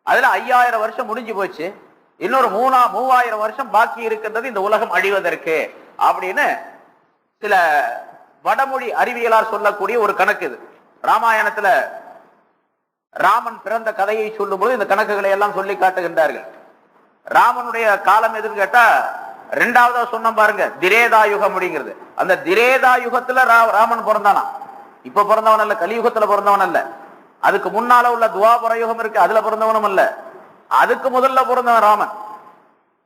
அதுல 5000 வருஷம் முடிஞ்சு போச்சு. இன்னொரு 3000 வருஷம் பாக்கி இருக்கின்றது இந்த உலகம் அழிவதற்கு அப்படின்னு சில வடமொழி அறிவியலார் சொல்லக்கூடிய ஒரு கணக்கு. இது ராமாயணத்துல ராமன் பிறந்த கதையை சொல்லும் போது இந்த கணக்குகளை எல்லாம் சொல்லி காட்டுகின்றார்கள். ராமனுடைய காலம் எதுன்னு கேட்டா 2வதா சொன்ன பாருங்க, திரேதா யுகம் அப்படிங்கிறது. அந்த திரேதா யுகத்துல ராமன் பிறந்தானா. இப்ப பிறந்தவன் அல்ல, கலியுகத்துல பிறந்தவன் அல்ல. அதுக்கு முன்னால உள்ள துவாபர யுகம் இருக்கு, அதுல பிறந்தவனும் அல்ல. அதுக்கு முதல்ல பிறந்தவன் ராமன்.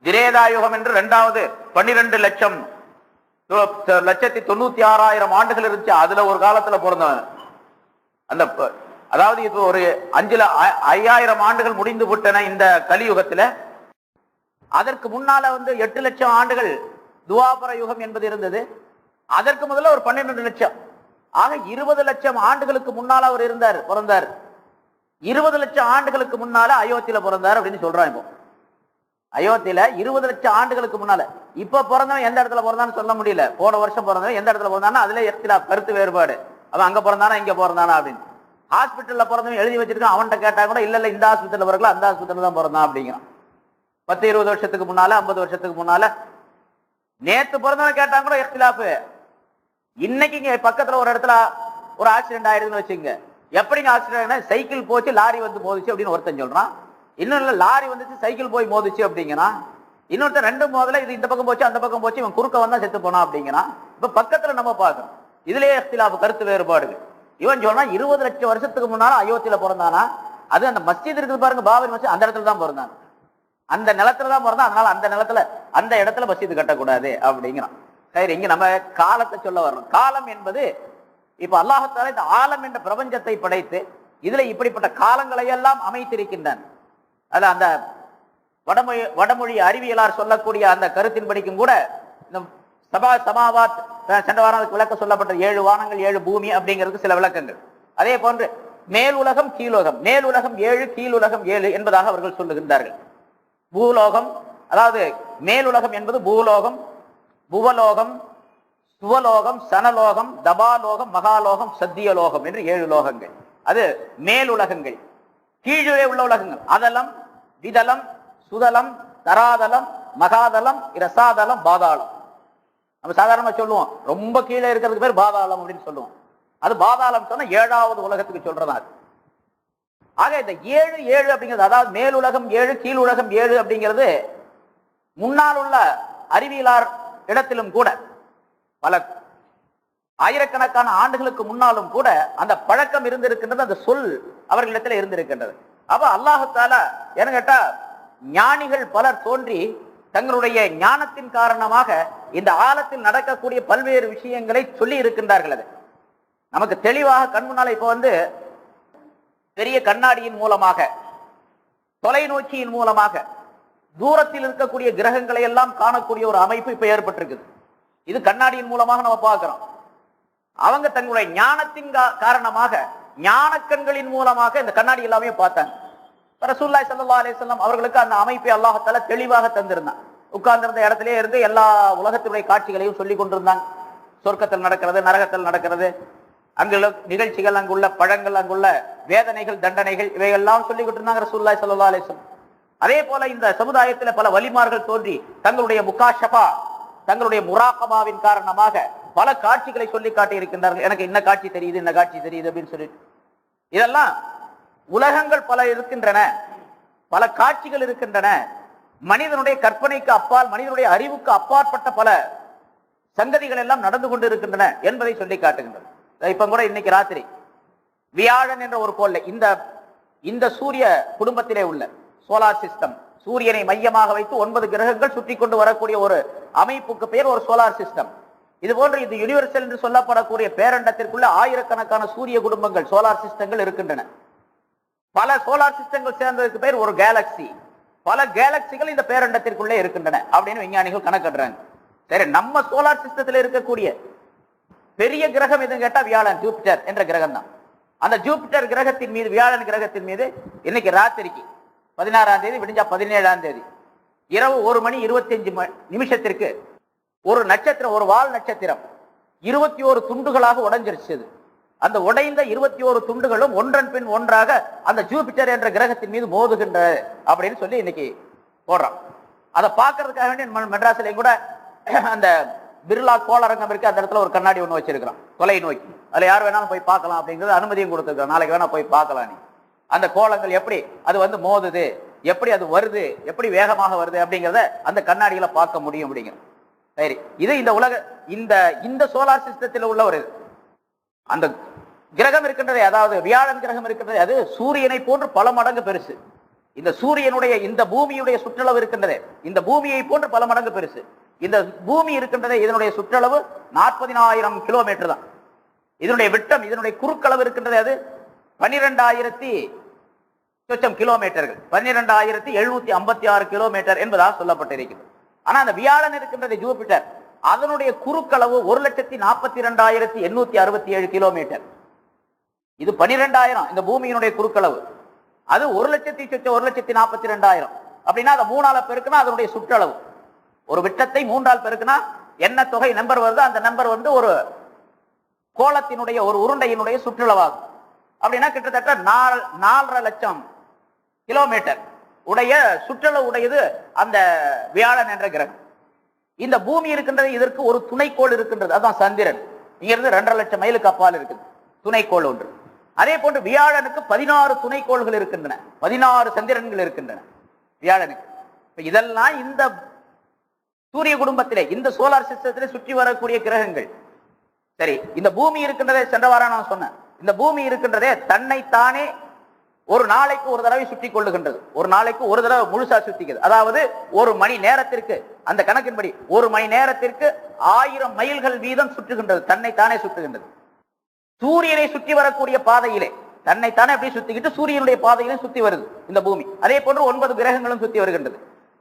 திரேதா யுகம் என்று 2வது 12,96,000 ஆண்டுகள் இருந்துச்சு. அதுல ஒரு காலத்துல பிறந்தவன். அந்த அதாவது இது ஒரு 5000 ஆண்டுகள் முடிந்து விட்டன இந்த கலியுகத்துல. அதற்கு முன்னால 8 லட்சம் ஆண்டுகள் துவாபர யுகம் என்பது இருந்தது. அதற்கு முதல்ல ஒரு 12 லட்சம். ஆக 20 லட்சம் ஆண்டுகளுக்கு முன்னால அவர் பிறந்தார். 20 லட்சம் ஆண்டுகளுக்கு முன்னால அயோத்தியில பிறந்தார் அப்படின்னு சொல்றான். இப்போ அயோத்தியில 20 லட்சம் ஆண்டுகளுக்கு முன்னால. இப்ப பிறந்தவன் எந்த இடத்துல பிறந்தான்னு சொல்ல முடியல. போன வருஷம் பிறந்தவன் எந்த இடத்துல பிறந்தானா அதுல கருத்து வேறுபாடு. அவன் அங்க பிறந்தானா இங்க பிறந்தானா அப்படின்னு. ஹாஸ்பிட்டல்ல பிறந்தவன் எழுதி வச்சிருக்கான். அவன்கிட்ட கேட்டா கூட இல்ல இந்த ஹாஸ்பிட்டல்ல பிறக்கல, அந்த ஹாஸ்பிட்டல் தான் பிறந்தான் அப்படிங்கிறான். 10-20 வருஷத்துக்கு முன்னால, 50 வருஷத்துக்கு முன்னால. நேத்து பிறந்தவன் கேட்டாங்க கூட இख्तिलाफ. இன்னைக்கு இங்க பக்கத்துல ஒரு இடத்துல ஒரு ஆக்சிடென்ட் ஆயிடுதுன்னு வச்சுங்க. எப்படிங்க ஆக்சிடென்ட்? சைக்கிள் போச்சு லாரி வந்து மோதிச்சு அப்படின்னு ஒருத்தன் சொல்றான். இன்னும் இல்ல லாரி வந்துச்சு சைக்கிள் போய் மோதிச்சு அப்படிங்கிறான். இன்னொருத்தர் 2 மோதல இது இந்த பக்கம் போச்சு அந்த பக்கம் போச்சு, இவன் குறுக்க வந்தா செத்து போனா அப்படிங்கிறான். இப்ப பக்கத்துல நம்ம பார்க்கணும். இதுலயே இख्तिलाफ, கருத்து வேறுபாடுகள். இவன் சொன்னா 20 லட்சம் வருஷத்துக்கு முன்னால அயோத்தியில பிறந்தானா. அது அந்த மஸ்ஜித் இருக்குது பாருங்க, பாபர் மஸ்ஜித், அந்த இடத்துல தான் பிறந்தான். அந்த நிலத்துலதான் பிறந்தான். அதனால அந்த நிலத்துல அந்த இடத்துல மஸ்ஜித் கட்டக்கூடாது அப்படிங்கிறான். சரி, இங்க நம்ம காலத்தை சொல்ல வர்றோம். காலம் என்பது இப்ப அல்லாஹ்தாலா இந்த ஆலம் என்ற பிரபஞ்சத்தை படைத்து இதுல இப்படிப்பட்ட காலங்களை எல்லாம் அமைத்திருக்கின்றான். அது அந்த வடமொழி அறிவியலார் சொல்லக்கூடிய அந்த கருத்தின் படிக்கும் கூட இந்த சமாவாத் சென்ற வாரம் விளக்க சொல்லப்பட்ட 7 வானங்கள் 7 பூமி அப்படிங்கிறது சில விளக்கங்கள். அதே போன்று மேலுலகம் கீழுலகம், மேலுலகம் 7 கீழுலகம் 7 என்பதாக அவர்கள் சொல்லுகின்றார்கள். பூலோகம், அதாவது மேலுலகம் என்பது பூலோகம், புவலோகம், சுவலோகம், சனலோகம், தபாலோகம், மகாலோகம், சத்தியலோகம் என்று 7 லோகங்கள். அது மேலுலகங்கள். கீழே உள்ள உலகங்கள் அதலம், விதலம், சுதலம், தராதலம், மகாதலம், இரசாதலம், பாதாளம். நம்ம சாதாரணமா சொல்லுவோம் ரொம்ப கீழே இருக்கிறதுக்கு பேர் பாதாளம் அப்படின்னு சொல்லுவோம். அது பாதாளம் சொன்னா 7வது உலகத்துக்கு சொல்றதா. ஆக இந்த 7 அப்படிங்கிறது, அதாவது மேலுலகம் 7 கீழுலகம் 7 அப்படிங்கிறது முன்னால் உள்ள அறிவியலார் இடத்திலும் கூட பல ஆயிரக்கணக்கான ஆண்டுகளுக்கு முன்னாலும் கூட அந்த பழக்கம் இருந்திருக்கின்றது, அந்த சொல் அவர்களிடத்தில் இருந்திருக்கின்றது. அப்ப அல்லாஹ்தாலா என்ன கேட்டா, ஞானிகள் பலர் தோன்றி தங்களுடைய ஞானத்தின் காரணமாக இந்த ஆழத்தில் நடக்கக்கூடிய பல்வேறு விஷயங்களை சொல்லி இருக்கின்றார்கள். அது நமக்கு தெளிவாக கண் முன்னால இப்ப பெரிய கண்ணாடியின் மூலமாக, தொலைநோக்கியின் மூலமாக தூரத்தில் இருக்கக்கூடிய கிரகங்களை எல்லாம் காணக்கூடிய ஒரு அமைப்பு இப்ப ஏற்பட்டிருக்குது. இது கண்ணாடியின் மூலமாக நம்ம பார்க்கிறோம். அவங்க தங்களுடைய ஞானத்தின் காரணமாக ஞானக்கண்களின் மூலமாக இந்த கண்ணாடி எல்லாமே பார்த்தாங்க. ரசூலுல்லாஹி ஸல்லல்லாஹு அலைஹி வஸல்லம் அவர்களுக்கு அந்த அமைப்பை அல்லாஹ்தாலா தெளிவாக தந்திருந்தான். உட்கார்ந்திருந்த இடத்திலே இருந்து எல்லா உலகத்தினுடைய காட்சிகளையும் சொல்லி கொண்டிருந்தாங்க. சொர்க்கத்தில் நடக்கிறது, நரகத்தில் நடக்கிறது, அங்குள்ள நிகழ்ச்சிகள், அங்குள்ள பழங்கள், அங்குள்ள வேதனைகள், தண்டனைகள், இவையெல்லாம் சொல்லி கொண்டிருந்தாங்க ரசூலுல்லாஹி ஸல்லல்லாஹு அலைஹி வஸல்லம். அதே போல இந்த சமுதாயத்தில் பல வலிமார்கள் தோன்றி தங்களுடைய முகாஷபா, தங்களுடைய முராகபாவின் காரணமாக பல காட்சிகளை சொல்லி காட்டி இருக்கின்றார்கள். எனக்கு என்ன காட்சி தெரியுது, என்ன காட்சி தெரியுது அப்படின்னு சொல்லி. இதெல்லாம் உலகங்கள் பல இருக்கின்றன, பல காட்சிகள் இருக்கின்றன. மனிதனுடைய கற்பனைக்கு அப்பால், மனிதனுடைய அறிவுக்கு அப்பாற்பட்ட பல சங்கதிகள் எல்லாம் நடந்து கொண்டு இருக்கின்றன என்பதை சொல்லி காட்டுகின்றன. இப்ப கூட இன்னைக்கு ராத்திரி வியாழன் என்ற ஒரு கோள்ல இந்த சூரிய குடும்பத்திலே உள்ள சோலார் சிஸ்டம், சூரியனை மையமாக வைத்து 9 கிரகங்கள் சுற்றி கொண்டு வரக்கூடிய ஒரு அமைப்புக்கு பெயர் ஒரு சோலார் சிஸ்டம். இது போன்று இது யூனிவர்சல் என்று சொல்லப்படக்கூடிய பேரண்டத்திற்குள்ள ஆயிரக்கணக்கான சூரிய குடும்பங்கள், சோலார் சிஸ்டங்கள் இருக்கின்றன. பல சோலார் சிஸ்டங்கள் சேர்ந்ததுக்கு பேர் ஒரு கேலக்சி. பல கேலக்சிகள் இந்த பேரண்டத்திற்குள்ளே இருக்கின்றன அப்படின்னு விஞ்ஞானிகள் கணக்கிடுறாங்க. சரி, நம்ம சோலார் சிஸ்டத்தில் இருக்கக்கூடிய பெரிய கிரகம் எதுன்னு கேட்டா வியாழன், ஜூபிட்டர் என்ற கிரகம் தான். அந்த ஜூபிட்டர் கிரகத்தின் மீது, வியாழன் கிரகத்தின் மீது இன்னைக்கு ராத்திரிக்கு 16ஆம் தேதி விடிஞ்சா 17ஆம் தேதி இரவு 1:25 ஒரு நட்சத்திரம், ஒரு வால் நட்சத்திரம் 21 துண்டுகளாக உடைஞ்சிருச்சு. அந்த உடைந்த 21 துண்டுகளும் ஒன்றன் பின் ஒன்றாக அந்த ஜூபிட்டர் என்ற கிரகத்தின் மீது மோதுகின்ற அப்படின்னு சொல்லி இன்னைக்கு போடுறான். அதை பார்க்கறதுக்காக வேண்டி மெட்ராஸ்லயும் கூட அந்த பிர்லா கோளரங்கம் இருக்கு, அந்த இடத்துல ஒரு கண்ணாடி ஒண்ணு வச்சிருக்கிறான் தொலைநோக்கி. அதுல யார் வேணாலும் போய் பார்க்கலாம் அப்படிங்கிறது அனுமதியும் கொடுத்துருக்கான். நாளைக்கு வேணா போய் பார்க்கலாம். நீ அந்த கோளங்கள் எப்படி அது மோதுது, எப்படி அது வருது, எப்படி வேகமாக வருது அப்படிங்கிறத அந்த கண்ணாடியில பார்க்க முடியும் அப்படிங்கிறது. சரி, இது இந்த உலக இந்த சோலார் சிஸ்டத்தில் உள்ள ஒரு அந்த கிரகம் இருக்கின்றதே, அதாவது வியாழன் கிரகம் இருக்கின்றதே, அது சூரியனை போன்று பல மடங்கு பெருசு. இந்த சூரியனுடைய இந்த பூமியுடைய சுற்றளவு இருக்கின்றதே, இந்த பூமியை போன்று பல மடங்கு பெருசு. இந்த பூமி இருக்கின்றதே, இதனுடைய சுற்றளவு 40,000 கிலோமீட்டர் தான். இதனுடைய விட்டம், இதனுடைய குறுக்களவு இருக்கின்றதே, அது 12,000 கிலோமீட்டர்கள், 12,756 கிலோமீட்டர் என்பதாக சொல்லப்பட்டிருக்கிறது. ஆனா அந்த வியாழன் இருக்கின்றது ஜூபிட்டர், அதனுடைய குறுக்களவு 1,42,867 கிலோமீட்டர். இது 12,000 இந்த பூமியினுடைய குறுக்களவு. அது 1,42,000 அப்படின்னா அதை 3ஆல பெருக்குனா அதனுடைய சுற்றளவு. ஒரு விட்டத்தை 3ஆல் பெருக்குனா என்ன தொகை நம்பர் வருது, அந்த நம்பர் ஒரு கோளத்தினுடைய ஒரு உருண்டையினுடைய சுற்றளவாகும். அப்படின்னா கிட்டத்தட்ட 4.5 லட்சம் கிலோமீட்டர் உடைய சுற்றளவு உடையது அந்த வியாழன் என்ற கிரகம். இந்த பூமி இருக்கின்றது, இதற்கு ஒரு துணைக்கோள் இருக்கின்றது, அதான் சந்திரன். இங்கிருந்து 2.5 லட்சம் மைலுக்கு அப்பால் இருக்குது துணைக்கோள் ஒன்று. அதே போன்று வியாழனுக்கு 16 துணைக்கோள்கள் இருக்கின்றன, 16 சந்திரன்கள் இருக்கின்றன வியாழனுக்கு. இதெல்லாம் இந்த சூரிய குடும்பத்திலே, இந்த சோலார் சிஸ்டத்திலே சுற்றி வரக்கூடிய கிரகங்கள். சரி, இந்த பூமி இருக்கின்றதே, சென்ற வாரம் நான் சொன்னேன், இந்த பூமி இருக்கின்றதே தன்னைத்தானே ஒரு நாளைக்கு ஒரு தடவை சுற்றி கொள்ளுகின்றது. ஒரு நாளைக்கு ஒரு தடவை முழுசா சுத்திக்கிறது. அதாவது ஒரு மணி நேரத்திற்கு, அந்த கணக்கின்படி ஒரு மணி நேரத்திற்கு 1000 மைல்கள் வீதம் சுற்றுகின்றது, தன்னைத்தானே சுற்றுகின்றது. சூரியனை சுற்றி வரக்கூடிய பாதையிலே தன்னைத்தானே அப்படி சுத்திக்கிட்டு சூரியனுடைய பாதையிலே சுத்தி வருது இந்த பூமி. அதே போன்று 9 கிரகங்களும் சுத்தி வருகின்றது.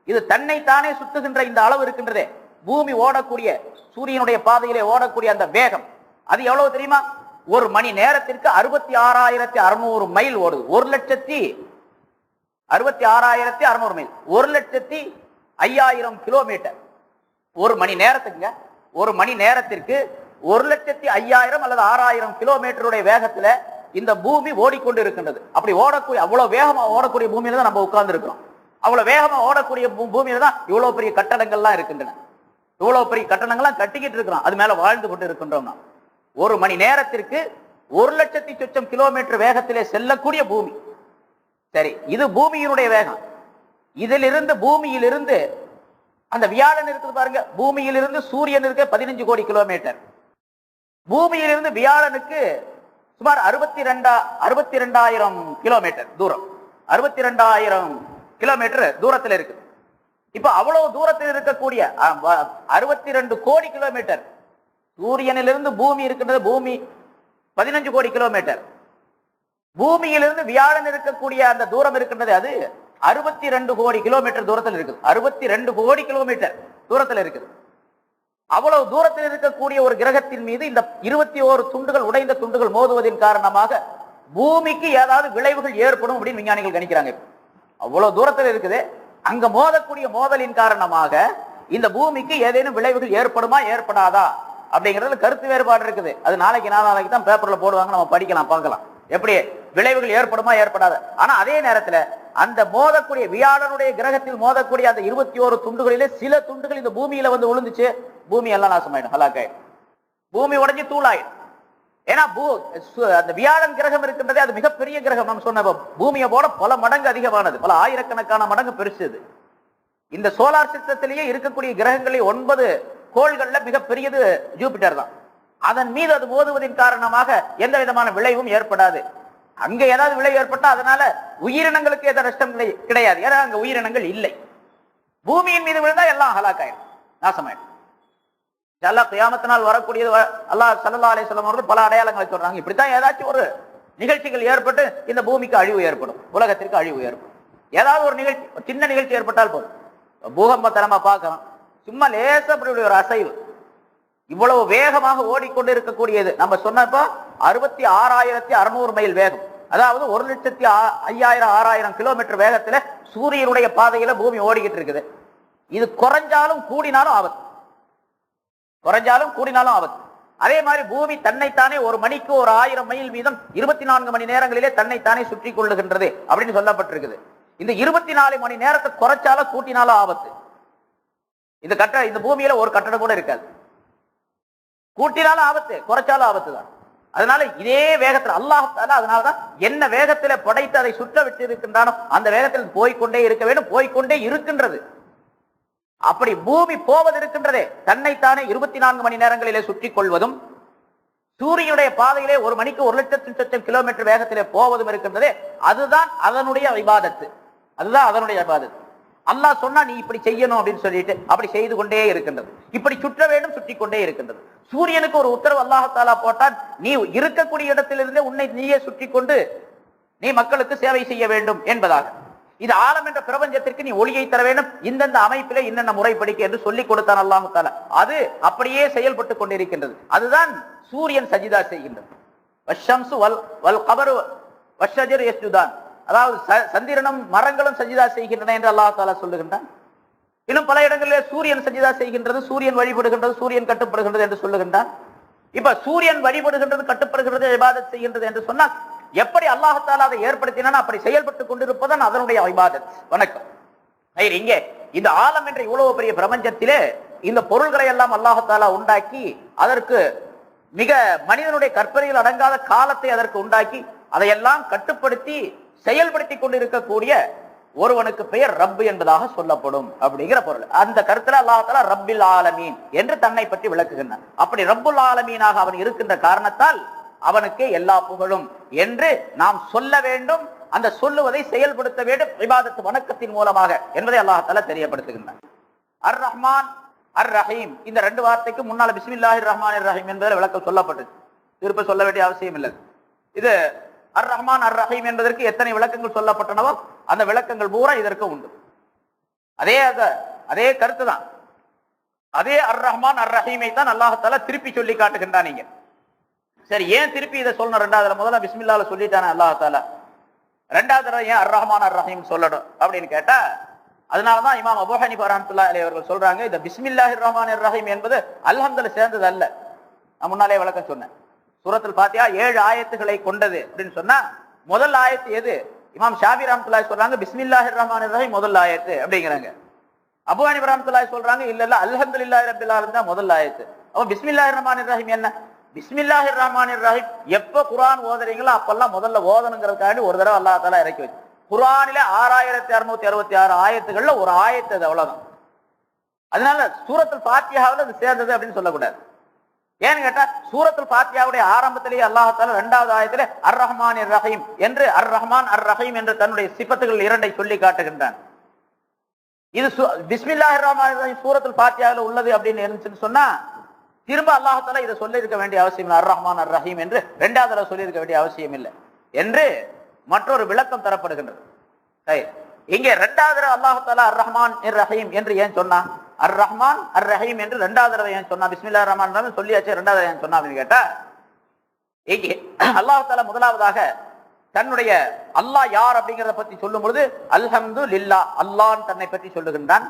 இது தன்னைத்தானே சுத்துகின்ற இந்த அளவு இருக்கின்றதே, பூமி ஓடக்கூடிய சூரியனுடைய பாதையிலே ஓடக்கூடிய அந்த வேகம், அது எவ்வளவு தெரியுமா? ஒரு மணி நேரத்திற்கு 66,600 மைல் ஓடுது. 1,66,600 மைல், 1,05,000 கிலோமீட்டர் ஒரு மணி நேரத்துக்கு. ஒரு மணி நேரத்திற்கு 1,05,000 அல்லது 6,000 கிலோமீட்டருடைய வேகத்துல இந்த பூமி ஓடிக்கொண்டு இருக்கின்றது. அப்படி ஓடக்கூடிய, அவ்வளவு வேகமா ஓடக்கூடிய பூமியில தான் நம்ம உட்கார்ந்து இருக்கிறோம். அவ்வளவு வேகமா ஓடக்கூடிய பூமியில தான் இவ்வளவு பெரிய கட்டடங்கள்லாம் இருக்கின்றன. இவ்வளவு பெரிய கட்டடங்கள்லாம் கட்டிக்கிட்டு இருக்கிறோம், அது மேல வாழ்ந்து கொண்டு இருக்கின்றோம். ஒரு மணி நேரத்திற்கு 1,00,000 கிலோமீட்டர் வேகத்திலே செல்லக்கூடிய பூமி. சரி, இது பூமியினுடைய வேகம். இதிலிருந்து பூமியிலிருந்து அந்த வியாழன் இருக்குது பாருங்க, பூமியிலிருந்து சூரியன் இருக்க 15 கோடி கிலோமீட்டர். பூமியிலிருந்து வியாழனுக்கு சுமார் 62,000 கிலோமீட்டர் தூரம், 62,000 கிலோமீட்டர் தூரத்தில் இருக்கு. இப்ப அவ்வளவு தூரத்தில் இருக்கக்கூடிய 62 கோடி கிலோமீட்டர் சூரியனிலிருந்து பூமி இருக்கின்றது. பூமி 15 கோடி கிலோமீட்டர். பூமியிலிருந்து வியாழன் இருக்கக்கூடிய அந்த தூரம் இருக்கின்றது, அது 62 கோடி கிலோமீட்டர் தூரத்தில் இருக்குது. 62 கோடி கிலோமீட்டர் தூரத்தில் இருக்குது. அவ்வளவு தூரத்தில் இருக்கக்கூடிய ஒரு கிரகத்தின் மீது இந்த 21 துண்டுகள், உடைந்த துண்டுகள் மோதுவதன் காரணமாக பூமிக்கு ஏதாவது விளைவுகள் ஏற்படும் அப்படின்னு விஞ்ஞானிகள் கணிக்கிறாங்க. அவ்வளவு தூரத்தில் இருக்குது, அங்க மோதக்கூடிய மோதலின் காரணமாக இந்த பூமிக்கு ஏதேனும் விளைவுகள் ஏற்படுமா ஏற்படாதா அப்படிங்கிறதுல கருத்து வேறுபாடு இருக்குது. அது நாளைக்கு நாளைக்கு தான் பேப்பர்ல போடுவாங்க, நம்ம படிக்கலாம், பார்க்கலாம் எப்படி விளைவுகள் ஏற்படுமா ஏற்படாத. ஆனா அதே நேரத்துல அந்த மோதக்கூடிய வியாழனுடைய கிரகத்தில் மோதக்கூடிய அந்த 21 துண்டுகளிலே சில துண்டுகள் இந்த பூமியில வந்து விழுந்துச்சு, பூமி எல்லாம் நாசமாயிடும், ஹலாக்காயிடும், பூமி உடைஞ்சு தூளாயிடும். ஏன்னா அந்த வியாழன் கிரகம் இருக்கின்றதே, அது மிகப்பெரிய கிரகம். நம்ம சொன்ன பூமியை போல பல மடங்கு அதிகமானது, பல ஆயிரக்கணக்கான மடங்கு பெருசு. இந்த சோலார் சிஸ்டத்திலேயே இருக்கக்கூடிய கிரகங்களில் 9 கோள்கள்ல மிகப்பெரியது ஜூபிட்டர் தான். அதன் மீது அது மோதுவதன் காரணமாக எந்த விதமான விளைவும் ஏற்படாது. அங்க ஏதாவது விளைவு ஏற்பட்டா அதனால உயிரினங்களுக்கு எந்த நஷ்டம் கிடையாது, ஏன்னா அங்க உயிரினங்கள் இல்லை. பூமியின் மீது விழுந்தா எல்லாம் ஹலாக்காயிடும், நாசமாயிடும். அல்லாஹ் கியாமத்தினால் வரக்கூடியது. அல்லாஹ் ஸல்லல்லாஹு அலைஹி வஸல்லம் அவர்கள் பல அடையாளங்களை சொல்றாங்க. இப்படித்தான் ஏதாச்சும் ஒரு நிகழ்ச்சிகள் ஏற்பட்டு இந்த பூமிக்கு அழிவு ஏற்படும், உலகத்திற்கு அழிவு ஏற்படும். ஏதாவது ஒரு நிகழ்ச்சி, சின்ன நிகழ்ச்சி ஏற்பட்டால் போதும், பூகம்பத்தனமா பார்க்கலாம், சும்மா லேசா ஒரு அசைவு, இவ்வளவு வேகமாக ஓடிக்கொண்டு இருக்கக்கூடியது. நம்ம சொன்னப்போ 66,600 மைல் வேகம், அதாவது 1,05,000 கிலோமீட்டர் வேகத்துல சூரியனுடைய பாதையில பூமி ஓடிக்கிட்டு இருக்குது. இது குறைஞ்சாலும் கூடினாலும் ஆபத்து, குறைஞ்சாலும் கூடினாலும் ஆபத்து. அதே மாதிரி பூமி தன்னைத்தானே ஒரு மணிக்கு ஒரு 1000 மைல் வீதம் 24 மணி நேரங்களிலே தன்னைத்தானே சுற்றி கொள்ளுகின்றது அப்படின்னு சொல்லப்பட்டிருக்குது. இந்த 24 மணி நேரத்தை குறைச்சாலும் கூட்டினாலும் ஆபத்து. இந்த பூமியில ஒரு கட்டடம் கூட இருக்காது. கூட்டினாலும் ஆபத்து, குறைச்சாலும் ஆபத்து தான். அதனால இதே வேகத்தில் அல்லாஹ் அதனாலதான் என்ன வேகத்தில படைத்து அதை சுற்ற விட்டு இருக்கின்றானோ அந்த வேகத்தில் போய்கொண்டே இருக்க வேண்டும், போய்கொண்டே இருக்கின்றது. அப்படி பூமி போவது இருக்கின்றதே தன்னைத்தானே 24 மணி நேரங்களிலே சுற்றி கொள்வதும், சூரியனுடைய பாதையிலே ஒரு மணிக்கு 1,00,000 கிலோமீட்டர் வேகத்திலே போவதும் இருக்கின்றதே, அதுதான் அதனுடைய இபாதத்து. அதுதான் அதனுடைய இபாதத்து. அல்லாஹ் சொன்னா நீ இப்படி செய்யணும் அப்படின்னு சொல்லிட்டு அப்படி செய்து கொண்டே இருக்கின்றது. இப்படி சுற்ற வேண்டும், சுற்றி கொண்டே இருக்கின்றது. சூரியனுக்கு ஒரு உத்தரவு அல்லாஹ் தஆலா போட்டால் நீ இருக்கக்கூடிய இடத்திலிருந்தே உன்னை நீயே சுற்றி கொண்டு நீ மக்களுக்கு சேவை செய்ய வேண்டும் என்பதாக. இது ஆலம் என்ற பிரபஞ்சத்திற்கு நீ ஒளியை தர வேண்டும், இந்தந்த அமைப்பிலே இன்னென்ன முறைப்படிக்க என்று சொல்லிக் கொடுத்தான் அல்லாஹ் தஆலா. அது அப்படியே செயல்பட்டு கொண்டிருக்கின்றது. அதுதான் சூரியன் சஜிதா செய்கின்றது. வஷ்ஷம்சு வல் கமரு வஷ்ஷஜரு யஸ்ஜுதான், அதாவது சந்திரனும் மரங்களும் சஜிதா செய்கின்றன என்று அல்லாஹ் தஆலா சொல்லுகின்றான். இன்னும் பல இடங்களிலே சூரியன் சஜிதா செய்கின்றது, சூரியன் வழிபடுகின்றது, சூரியன் கட்டுப்படுகின்றது என்று சொல்லுகின்றான். இப்ப சூரியன் வழிபடுகின்றது, கட்டுப்படுகின்றது, இபாதத் செய்கின்றது என்று சொன்னால் எப்படி அல்லாஹ் தஆலா அதை ஏற்படுத்தினான் அப்படி செயல்பட்டுக் கொண்டிருப்பதான் அதனுடைய இபாதத். வணக்கம். இங்கே இந்த ஆலம் என்ற இவ்வளவு பெரிய பிரபஞ்சத்திலே இந்த பொருள்களை எல்லாம் அல்லாஹ் தஆலா உண்டாக்கி அதற்கு மிக மனிதனுடைய கற்பனையில் அடங்காத காலத்தை அதற்கு உண்டாக்கி அதையெல்லாம் கட்டுப்படுத்தி செயல்படுத்தி கொண்டிருக்கக்கூடிய ஒருவனுக்கு பெயர் ரப்பு என்பதாக சொல்லப்படும் அப்படிங்கிற பொருள். அந்த கருத்துல அல்லாஹ் தஆலா ரப்பில் ஆலமீன் என்று தன்னை பற்றி விளக்குகின்றான். அப்படி ரப்புல் ஆலமீனாக அவன் இருக்கின்ற காரணத்தால் அவனுக்கு எல்லா புகழும் என்று நாம் சொல்ல வேண்டும். அந்த சொல்லுவதை செயல்படுத்த வேண்டும் இபாதத் வணக்கத்தின் மூலமாக என்பதை அல்லாஹ் தஆலா தெரியப்படுத்துகின்றான். அர் ரஹ்மான் அர் ரஹீம், இந்த ரெண்டு வார்த்தைக்கு முன்னால பிஸ்மில்லாஹிர் ரஹ்மானிர் ரஹீம் என்பதில் விளக்கம் சொல்லப்பட்டது. திருப்ப சொல்ல வேண்டிய அவசியம் இல்லை. இது அர் ரஹ்மான் அர் ரஹீம் என்பதற்கு எத்தனை விளக்கங்கள் சொல்லப்பட்டனவோ அந்த விளக்கங்கள் பூரா இதற்கு உண்டு. அதே கருத்து தான். அதே அர் ரஹ்மான் அர் ரஹீமை தான் அல்லாஹ் தஆலா திருப்பி சொல்லி காட்டுகின்றான். நீங்க சரி ஏன் திருப்பி இதை சொல்லணும்? ரெண்டாவது முதல்ல பிஸ்மில்லாஹ்ல சொல்லிட்டானே அல்லாஹ் தஆலா, ரெண்டாவது தடவை ஏன் அர் ரஹ்மான் அர் ரஹீம் சொல்லணும் அப்படின்னு கேட்டா, அதனாலதான் இமாம் அபூ ஹனீஃபா ரஹ்மத்துல்லாஹி அலைஹி அவர்கள் சொல்றாங்க இந்த பிஸ்மில்லாஹிர் ரஹ்மானிர் ரஹீம் என்பது அல்ஹம்துல சேர்ந்தது அல்ல. நான் முன்னாலே விளக்கம் சொன்னேன். சூரத்துல் ஃபாத்திஹா 7 ஆயத்துகளை கொண்டது அப்படின்னு சொன்னா முதல் ஆயத்து எது? இமாம் ஷாஃபி ரஹ்மத்துல்லாஹி சொல்றாங்க பிஸ்மில்லாஹிர் ரஹ்மானிர் ரஹீம் முதல் ஆயத்து அப்படிங்கிறாங்க. அபூ ஹனீஃபா ரஹ்மத்துல்லாஹி சொல்றாங்க இல்ல அல்ஹம்துலில்லாஹி ரப்பில் ஆலமீன் தான் முதல் ஆயத்து. அப்ப பிஸ்மில்லாஹிர் ரஹ்மானிர் ரஹீம் என்ன? பிஸ்மில்லாஹிர் ரஹ்மானிர் ரஹீம் எப்ப குர்ஆன் ஓதுறீங்களோ அப்பெல்லாம் முதல்ல ஓதணுங்கிறதுக்காண்டி ஒரு தடவை அல்லாஹ் தஆலா இறக்கி வச்சு. குர்ஆனிலே 6666 ஆயத்துகள்ல ஒரு ஆயத்து அது, அவ்வளவுதான். அதனால சூரத்துல் ஃபாத்திஹாவுல அது சேர்ந்தது அப்படின்னு சொல்லக்கூடாது. ஏன்னு கேட்டா சூரத்துல் ஃபாத்திஹாவுடைய ஆரம்பத்திலேயே அல்லாஹ் தஆலா இரண்டாவது ஆயத்திலே அர் ரஹ்மானிர் ரஹீம் என்று அர் ரஹ்மான் அர் ரஹீம் என்று தன்னுடைய சிபத்துகள் இரண்டை சொல்லி காட்டுகின்றான். இது பிஸ்மில்லாஹிர் ரஹ்மானிர் ரஹீம் சூரத்துல் ஃபாத்திஹாவுல உள்ளது அப்படின்னு இருந்துச்சுன்னு சொன்னா திரும்ப அல்லாஹ் தஆலா இதை சொல்லி இருக்க வேண்டிய அவசியம் இல்லை. அர் ரஹ்மான் அர் ரஹீம் என்று இரண்டாவது தடவை சொல்லி இருக்க வேண்டிய அவசியம் இல்லை என்று மற்றொரு விளக்கம் தரப்படுகின்றது. இங்கே இரண்டாவது தடவை அல்லாஹ் தஆலா அர் ரஹ்மான் அர் ரஹீம் என்று ஏன் சொன்னா? அர் ரஹ்மான் அர் ரஹீம் என்று இரண்டாவது தடவை ஏன் சொன்னா? பிஸ்மில்லாஹிர் ரஹ்மானிர் ரஹீம் சொல்லியாச்சு, இரண்டாவது ஏன் சொன்னா அப்படின்னு கேட்டா, இங்கே அல்லாஹ் தஆலா முதலாவதாக தன்னுடைய அல்லாஹ் யார் அப்படிங்கிறத பத்தி சொல்லும் பொழுது அல்ஹம்துலில்லாஹ் அல்லாஹ் தன்னை பற்றி சொல்லுகின்றான்,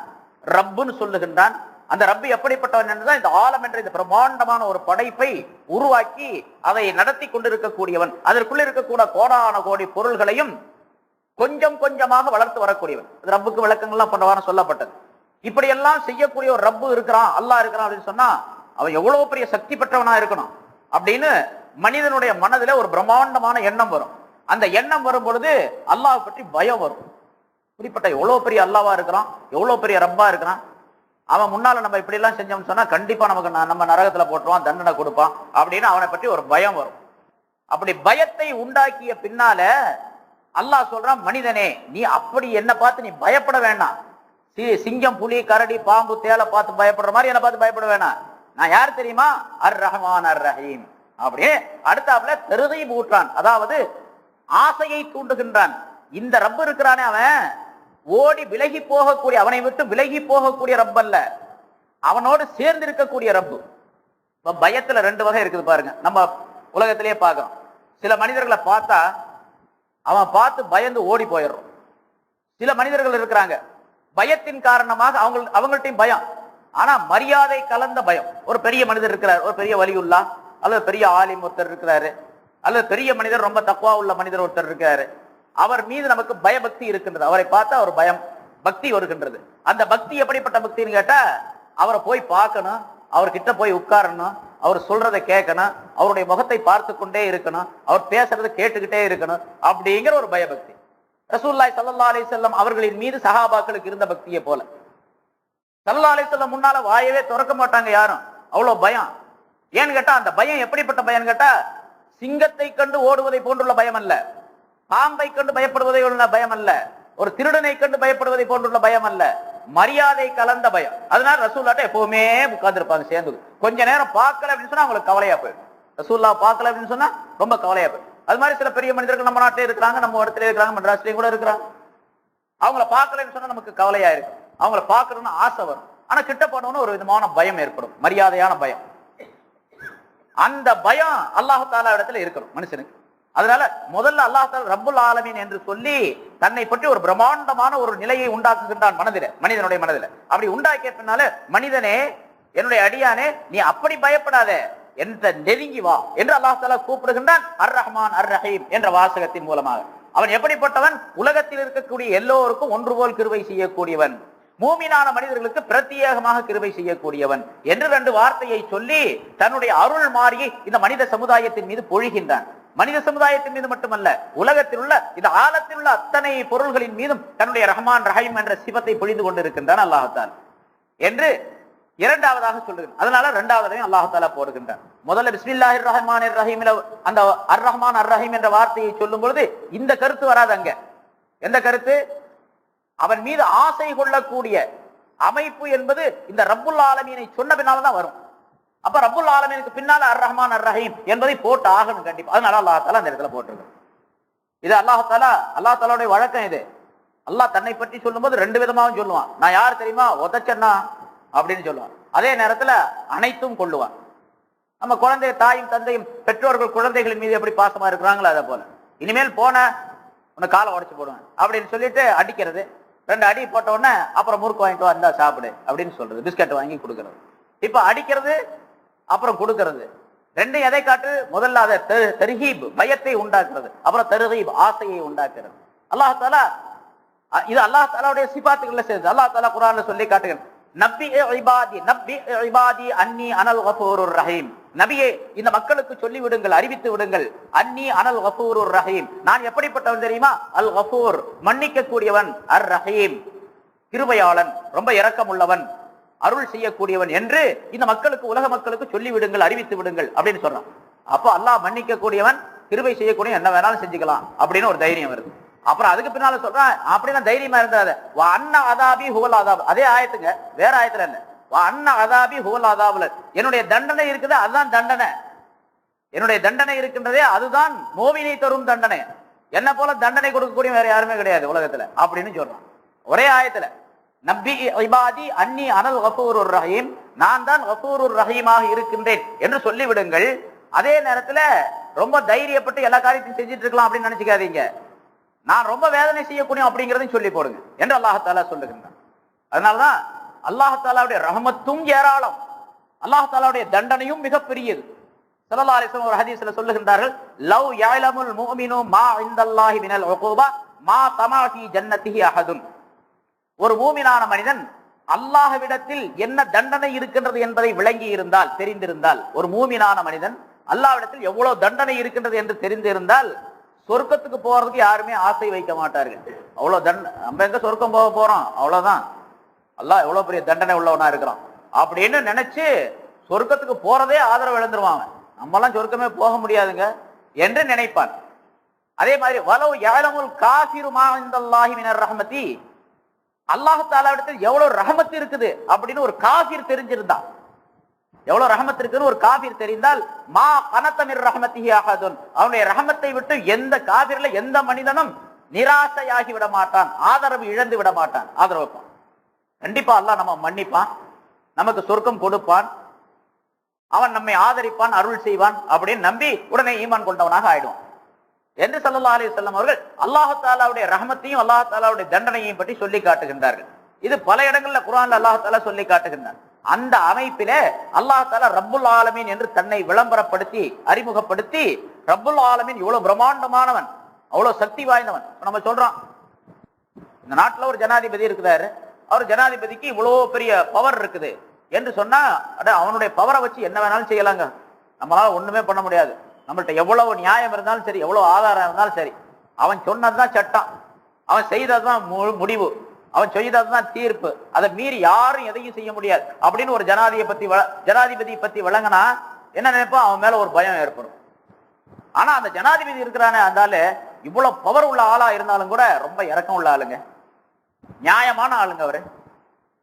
ரப்புன்னு சொல்லுகின்றான். அந்த ரப்பு எப்படிப்பட்டவன் என்றுதான் இந்த ஆலம் என்ற இந்த பிரம்மாண்டமான ஒரு படைப்பை உருவாக்கி அதை நடத்தி கொண்டிருக்கக்கூடியவன், அதற்குள்ள இருக்கக்கூட கோடான கோடி பொருள்களையும் கொஞ்சம் கொஞ்சமாக வளர்த்து வரக்கூடியவன். ரப்புக்கு விளக்கங்கள்லாம் போன்ற வாரம் சொல்லப்பட்டது. இப்படி எல்லாம் செய்யக்கூடிய ஒரு ரப்பு இருக்கிறான், அல்லாஹ் இருக்கிறான் அப்படின்னு சொன்னா அவன் எவ்வளவு பெரிய சக்தி பெற்றவனா இருக்கணும் அப்படின்னு மனிதனுடைய மனதில ஒரு பிரம்மாண்டமான எண்ணம் வரும். அந்த எண்ணம் வரும் பொழுது அல்லாஹ் பற்றி பயம் வரும். இப்படிப்பட்ட எவ்வளவு பெரிய அல்லாஹ்வா இருக்கிறான், எவ்வளவு பெரிய ரப்பா இருக்கிறான், அவன் முன்னால நம்ம இப்படி எல்லாம் செஞ்சோம்னு சொன்னா கண்டிப்பா நமக்கு நம்ம நரகத்துல போட்டுருவான், தண்டனை கொடுப்பான் அப்படின்னு அவனை பற்றி ஒரு பயம் வரும். அப்படி பயத்தை உண்டாக்கிய பின்னால அல்லாஹ் சொல்றான், மனிதனே நீ அப்படி என்ன பார்த்து நீ பயப்பட வேண்டாம். சிங்கம், புலி, கரடி, பாம்பு, தேலை பார்த்து பயப்படுற மாதிரி என்ன பார்த்து பயப்பட வேணாம். நான் யார் தெரியுமா? அர் ரஹ்மான் அர் ரஹீம். அப்படியே அடுத்தாப்புல பெருதை ஊற்றான், அதாவது ஆசையை தூண்டுகின்றான். இந்த ரப்பு இருக்கிறானே அவன் ஓடி விலகி போகக்கூடிய, அவனை விட்டு விலகி போகக்கூடிய ரப்பு அல்ல, அவனோடு சேர்ந்து இருக்கக்கூடிய ரப்பு. பயத்துல 2 வகை இருக்குது பாருங்க. நம்ம உலகத்திலேயே பார்க்கிறோம். சில மனிதர்களை பார்த்தா அவன் பார்த்து பயந்து ஓடி போயிடுறோம். சில மனிதர்கள் இருக்கிறாங்க பயத்தின் காரணமாக அவங்கள்ட்டையும் பயம், ஆனா மரியாதை கலந்த பயம். ஒரு பெரிய மனிதர் இருக்கிறார், ஒரு பெரிய வலியுல்லா அல்லது பெரிய ஆலிம் ஒருத்தர் இருக்கிறாரு, அல்லது பெரிய மனிதர் ரொம்ப தக்வா உள்ள மனிதர் ஒருத்தர் இருக்காரு, அவர் மீது நமக்கு பயபக்தி இருக்கின்றது. அவரை பார்த்தா ஒரு பயம் பக்தி வருகின்றது. அந்த பக்தி எப்படிப்பட்ட பக்தின்னு கேட்டா, அவரை போய் பார்க்கணும், அவர்கிட்ட போய் உட்காரணும், அவர் சொல்றதை கேட்கணும், அவருடைய முகத்தை பார்த்து கொண்டே இருக்கணும், அவர் பேசுறதை கேட்டுக்கிட்டே இருக்கணும், அப்படிங்கிற ஒரு பயபக்தி. ரசூலுல்லாஹி ஸல்லல்லாஹு அலைஹி வஸல்லம் அவர்களின் மீது சஹாபாக்களுக்கு இருந்த பக்தியை போல. ஸல்லல்லாஹு அலைஹி வஸல்லம் முன்னால வாயவே திறக்க மாட்டாங்க யாரும், அவ்வளவு பயம். ஏன்னு கேட்டா அந்த பயம் எப்படிப்பட்ட பயம் கேட்டா, சிங்கத்தை கண்டு ஓடுவதை போன்றுள்ள பயம் அல்ல, பாம்பை கண்டு பயப்படுவதை உள்ள பயம் அல்ல, ஒரு திருடனை கண்டு பயப்படுவதை போன்றுள்ள பயம் அல்ல, மரியாதை கலந்த பயம். அதனால ரசூல்லாட்ட எப்பவுமே உட்கார்ந்து இருப்பாங்க சேர்ந்து. கொஞ்ச நேரம் பார்க்கல அப்படின்னு சொன்னா அவங்களுக்கு கவலையா போயிடும். ரசூல்லா பார்க்கல அப்படின்னு சொன்னா ரொம்ப கவலையா போயிடும். அது மாதிரி சில பெரிய மனிதர்கள் நம்ம நாட்டிலே இருக்கிறாங்க, நம்ம இடத்துல இருக்கிறாங்க, மெட்ராஸ்லயும் கூட இருக்கிறாங்க. அவங்கள பார்க்கலன்னு சொன்னா நமக்கு கவலையா இருக்கும், அவங்கள பார்க்கணும்னு ஆசை வரும். ஆனா கிட்ட போனோம்னு ஒரு விதமான பயம் ஏற்படும், மரியாதையான பயம். அந்த பயம் அல்லாஹ் தஆலா இடத்துல இருக்கணும் மனுஷனுக்கு. அதனால முதல்ல அல்லாஹ் தஆலா ரப்புல் ஆலமீன் என்று சொல்லி தன்னை பற்றி ஒரு பிரம்மாண்டமான ஒரு நிலையை உண்டாக்குகின்றான் மனிதனுடைய மனதில. அப்படி உண்டாக்கிய பின்னால, மனிதனே, என்னுடைய அடியானே, நீ அப்படி பயப்படாத, என்ற நெருங்கி வா என்று அல்லாஹ் தஆலா கூப்பிடுகின்றான். அர் ரஹ்மான் அர் ரஹீம் என்ற வாசகத்தின் மூலமாக. அவன் எப்படிப்பட்டவன்? உலகத்தில் இருக்கக்கூடிய எல்லோருக்கும் ஒன்று போல் கிருபை செய்யக்கூடியவன், மூமினான மனிதர்களுக்கு பிரத்யேகமாக கிருபை செய்யக்கூடியவன் என்று 2 வார்த்தையை சொல்லி தன்னுடைய அருள் மாறியை இந்த மனித சமுதாயத்தின் மீது பொழிகின்றான். மனித சமுதாயத்தின் மீது மட்டுமல்ல, உலகத்தில் உள்ள இந்த ஆலத்தில் உள்ள அத்தனை பொருள்களின் மீதும் தன்னுடைய ரஹ்மான் ரஹீம் என்ற சிவத்தை பொழிந்து கொண்டிருக்கின்றான் அல்லாஹ் தஆலா என்று இரண்டாவதாக சொல்லுகிறான். அதனால 2வது அல்லாஹ் தஆலா போடுகின்றான். முதல்ல பிஸ்மில்லாஹிர் ரஹ்மானிர் ரஹீம் அந்த அர் ரஹ்மான் அர் ரஹீம் என்ற வார்த்தையை சொல்லும் பொழுது இந்த கருத்து வராது. அங்க எந்த கருத்து? அவன் மீது ஆசை கொள்ளக்கூடிய அமைப்பு என்பது இந்த ரப்புல் ஆலமீனை சொன்ன பின்னால்தான் வரும். அப்ப ரப்புல் ஆலமீனுக்கு பின்னால அர் ரஹ்மான் அர் ரஹீம் என்பதை போட்டு ஆகணும் கண்டிப்பா. அதனால அல்லாஹ் தஆலா அந்த இடத்துல போட்டிருக்கான். இது அல்லாஹ் தஆலாவுடைய வழக்கம். இது அல்லாஹ் தன்னை பற்றி சொல்லும் போது 2 விதமாவும் சொல்லுவான். நான் யார் தெரியுமா? உதச்சன்னா அப்படின்னு சொல்லுவான். அதே நேரத்துல அனைத்தும் கொள்ளுவான். நம்ம குழந்தை, தாயும் தந்தையும் பெற்றோர்கள் குழந்தைகளின் மீது எப்படி பாசமா இருக்கிறாங்களோ அதை போல, இனிமேல் போன உன்னை காலை உடைச்சு போடுவேன் அப்படின்னு சொல்லிட்டு அடிக்கிறது. 2 அடி போட்ட உடனே அப்புறம் முறுக்கு வாங்கிட்டு வந்தா சாப்பிடு அப்படின்னு சொல்றது, பிஸ்கட் வாங்கி கொடுக்கறது. இப்ப அடிக்கிறது அப்புறம் கொடுக்கறது, 2 எதை காட்டு? முதல்ல அதை தர்ஹீப் பயத்தை உண்டாக்குறது, அப்புறம் தர்ஹீப் ஆசையை உண்டாக்குறது. அல்லாஹ் தஆலா இது அல்லாஹ் தஆலாவுடைய சிபாத்துகள்ல சேர்ந்து அல்லாஹ் தஆலா குர்ஆன்ல சொல்லி காட்டுகிறான். நப்பி இபாதி அன்னி அனல் கஃபூருர் ரஹீம். நபியே, இந்த மக்களுக்கு சொல்லி விடுங்கள், அறிவித்து விடுங்கள், அன்னி அனல் கஃபூருர் ரஹீம், நான் எப்படிப்பட்டவன் தெரியுமா? அல் கஃபூர் மன்னிக்க கூடியவன், அர் ரஹீம் கிருபையாளன், ரொம்ப இரக்கம் உள்ளவன், அருள் செய்யக்கூடியவன் என்று இந்த மக்களுக்கு, உலக மக்களுக்கு சொல்லி விடுங்கள், அறிவித்து விடுங்கள் அப்படின்னு சொல்றான். அப்போ அல்லாஹ் மன்னிக்க கூடியவன், கிருபை செய்யக்கூடிய, என்ன வேணாலும் செஞ்சுக்கலாம் அப்படின்னு ஒரு தைரியம் வருது. அப்புறம் அதுக்கு பின்னால சொல்றான், அப்படின்னா தைரியமா இருந்தாத அண்ணா அதாபி ஹுவல் அதாப். அதே ஆயத்துங்க, வேற ஆயத்துல இல்ல. அண்ணா அதாபி ஹுவல் அதாபுல, என்னுடைய தண்டனை இருக்குது, அதுதான் தண்டனை. என்னுடைய தண்டனை இருக்கின்றதே அதுதான் மோவினை தரும் தண்டனை. என்ன போல தண்டனை கொடுக்கக்கூடிய வேற யாருமே கிடையாது உலகத்துல அப்படின்னு சொல்றான் ஒரே ஆயத்துல. நப்பி இபாதி அன்னி அனல் கஃபூருர் ரஹீம், நான் தான் கஃபூருர் ரஹீமாக இருக்கின்றேன் என்று சொல்லிவிடுங்கள். அதே நேரத்துல ரொம்ப தைரியப்பட்டு எல்லா காரியத்தையும் செஞ்சுட்டு இருக்கலாம் அப்படின்னு நினைச்சுக்காதீங்க, நான் ரொம்ப வேதனை செய்யக்கூடிய அப்படிங்கிறதையும் சொல்லி போடுங்க என்று அல்லாஹ் தஆலா சொல்லுகின்றான். அதனாலதான் அல்லாஹ் தஆலாவுடைய ரஹமத்தும் ஏராளம், அல்லாஹ் தஆலாவுடைய தண்டனையும் மிகப்பெரியது. ஸல்லல்லாஹு அலைஹி வஸல்லம் ஒரு ஹதீஸ்ல சொல்லுகின்றார்கள், லவ் யஅலமுல் முஃமினு மா இன்தல்லாஹி மினல் உகூபா மா தமா ஃபீ ஜன்னத்திஹி அஹதுன். ஒரு மூமினான மனிதன் அல்லாஹ்விடத்தில் என்ன தண்டனை இருக்கின்றது என்பதை விளங்கி இருந்தால், தெரிந்திருந்தால், ஒரு மூமினான மனிதன் அல்லாஹ்விடத்தில் எவ்வளவு தண்டனை இருக்கின்றது என்று தெரிந்திருந்தால் சொர்க்கத்துக்கு போறதுக்கு யாருமே ஆசை வைக்க மாட்டார்கள். அவ்வளவு நம்ம எங்க சொர்க்கம் போக போறோம், அவ்வளவுதான், அல்லாஹ் எவ்வளவு பெரிய தண்டனை உள்ளவனா இருக்கிறான் அப்படின்னு நினைச்சு சொர்க்கத்துக்கு போறதே ஆதரவு இழந்துருவாங்க. நம்மெல்லாம் சொர்க்கமே போக முடியாதுங்க என்று நினைப்பான். அதே மாதிரி வலவ் யஅலமுல் காஃபிரு மா இன்தல்லாஹி மினர் ரஹ்மதி, அல்லாஹ் தஆலாவிடத்தில் எவ்வளவு ரஹமத் இருக்குது அப்படின்னு ஒரு காஃபிர் தெரிஞ்சிருந்தா, எவ்வளவு ரஹமத் இருக்குன்னு ஒரு காஃபிர் தெரிந்தால், மா கனத மிர் ரஹ்மத்திஹி அஹதுன், அவனுடைய ரஹமத்தை விட்டு எந்த காஃபிர்ல எந்த மனிதனும் நிராசையாகி விட மாட்டான், ஆதரவு இழந்து விட மாட்டான், ஆதரவு வைப்பான். கண்டிப்பா அல்லாஹ் நம்ம மன்னிப்பான், நமக்கு சொர்க்கம் கொடுப்பான், அவன் நம்மை ஆதரிப்பான், அருள் செய்வான் அப்படின்னு நம்பி உடனே ஈமான் கொண்டவனாக ஆயிடுவான் என்று ஸல்லல்லாஹு அலைஹி வஸல்லம் அவர்கள் அல்லாஹ் தஆலாவுடைய ரஹமத்தையும் அல்லாஹ் தஆலாவுடைய தண்டனையையும் பற்றி சொல்லி காட்டுகின்றார்கள். இது பல இடங்கள்ல குர்ஆன்ல அல்லாஹ் தஆலா சொல்லி காட்டுகின்றான். அந்த அமைப்பிலே அல்லாஹ் தஆலா ரப்புல் ஆலமீன் என்று தன்னை விளம்பரப்படுத்தி அறிமுகப்படுத்தி, ரப்புல் ஆலமீன் இவ்வளவு பிரம்மாண்டமானவன், அவ்வளவு சக்தி வாய்ந்தவன். நம்ம சொல்றோம், இந்த நாட்டுல ஒரு ஜனாதிபதி இருக்கிறாரு, அவர் ஜனாதிபதிக்கு இவ்வளவு பெரிய பவர் இருக்குது என்று சொன்னா, அவனுடைய பவரை வச்சு என்ன வேணாலும் செய்யலாங்க, நம்மளால ஒண்ணுமே பண்ண முடியாது. நம்மள்ட்ட எவ்வளவு நியாயம் இருந்தாலும் சரி, எவ்வளவு ஆதாரம் இருந்தாலும் சரி, அவன் சொன்னதுதான் சட்டம், அவன் செய்ததுதான் முடிவு, அவன் செய்ததுதான் தீர்ப்பு, அதை மீறி யாரும் எதையும் செய்ய முடியாது அப்படின்னு ஒரு ஜனாதிபதி பத்தி விளங்கினா என்ன நினைப்பா, அவன் மேல ஒரு பயம் ஏற்படும். ஆனா அந்த ஜனாதிபதி இருக்கிறானே, அந்தால இவ்வளவு பவர் உள்ள ஆளா இருந்தாலும் கூட ரொம்ப இறக்கம் உள்ள ஆளுங்க, நியாயமான ஆளுங்க. அவரு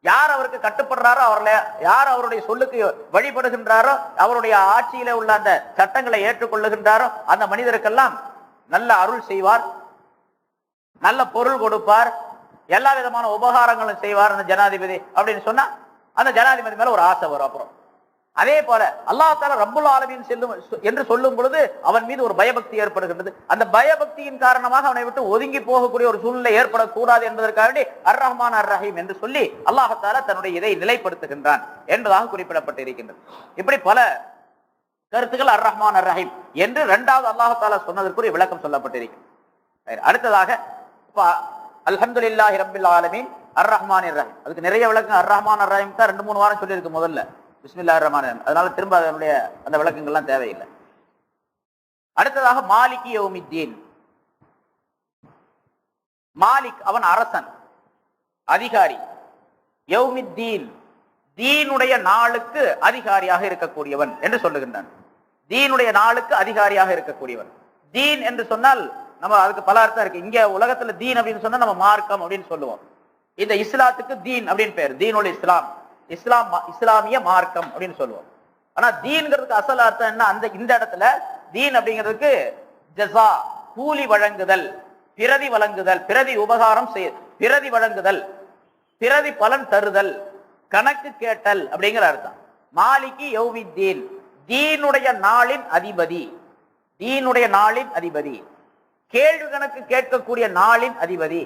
யார் அவருக்கு கட்டுப்படுறாரோ, யார் அவருடைய சொல்லுக்கு வழிபடுகின்றாரோ, அவருடைய ஆட்சியில உள்ள அந்த சட்டங்களை ஏற்றுக்கொள்ளுகின்றாரோ, அந்த மனிதருக்கெல்லாம் நல்ல அருள் செய்வார், நல்ல பொருள் கொடுப்பார், எல்லா விதமான உபகாரங்களும் செய்வார் அந்த ஜனாதிபதி அப்படின்னு சொன்னா அந்த ஜனாதிபதி மேல ஒரு ஆசை வரும். அப்புறம் அதே போல அல்லாஹ் தஆலா ரப்புல் ஆலமீன் என்று சொல்லும் பொழுது அவன் மீது ஒரு பயபக்தி ஏற்படுகின்றது. அந்த பயபக்தியின் காரணமாக அவனை விட்டு ஒதுங்கி போகக்கூடிய ஒரு சூழ்நிலை ஏற்படக்கூடாது என்பதற்காக அர் ரஹ்மான் அர் ரஹீம் என்று சொல்லி அல்லாஹ் தஆலா தன்னுடைய இதை நிலைப்படுத்துகின்றான் என்பதாக குறிப்பிடப்பட்டிருக்கின்றது. இப்படி பல கருத்துக்கள் அர் ரஹ்மான் அர் ரஹீம் என்று இரண்டாவது அல்லாஹ் தஆலா சொன்னதற்குரிய விளக்கம் சொல்லப்பட்டிருக்கிறது. அடுத்ததாக அல்ஹம்துலில்லாஹி ரப்பில் ஆலமீன் அர் ரஹ்மானிர் ரஹீம், அதுக்கு நிறைய விளக்கம். அர் ரஹ்மான் அர் ரஹீம் தான் 2-3 வாரம் சொல்லியிருக்கு முதல்ல, பிஸ்மில்லாஹிர் ரஹ்மானிர் ரஹீம், அதனால திரும்ப அதனுடைய அந்த விளக்கங்கள்லாம் தேவையில்லை. அடுத்ததாக மாலிகி யௌமித்தீன், மாலிக் அவன் அரசன், அதிகாரி, யௌமித்தீன் தீனுடைய நாளுக்கு அதிகாரியாக இருக்கக்கூடியவன் என்று சொல்லுகின்றான். தீனுடைய நாளுக்கு அதிகாரியாக இருக்கக்கூடியவன். தீன் என்று சொன்னால் நம்ம அதுக்கு பல அர்த்தம் இருக்கு. இங்க உலகத்துல தீன் அப்படின்னு சொன்னா நம்ம மார்க்கம் அப்படின்னு சொல்லுவோம். இந்த இஸ்லாத்துக்கு தீன் அப்படின்னு பேர், தீனுல் இஸ்லாம், இஸ்லாமிய மார்க்கம் அப்படின்னு சொல்லுவோம். ஆனா தீன்கிறதுக்கு அசல் அர்த்தம் என்ன, இந்த இடத்துல தீன் அப்படிங்கிறதுக்கு ஜஸா, கூலி வழங்குதல், பிரதி வழங்குதல், பிரதி உபகாரம் செய்ய, பிரதி வழங்குதல், பிரதி பலன் தருதல், கணக்கு கேட்டல் அப்படிங்கிற அர்த்தம். மாலிகி யௌமித்தீன், தீனுடைய நாளின் அதிபதி, தீனுடைய நாளின் அதிபதி, கேள்வி கணக்கு கேட்கக்கூடிய நாளின் அதிபதி,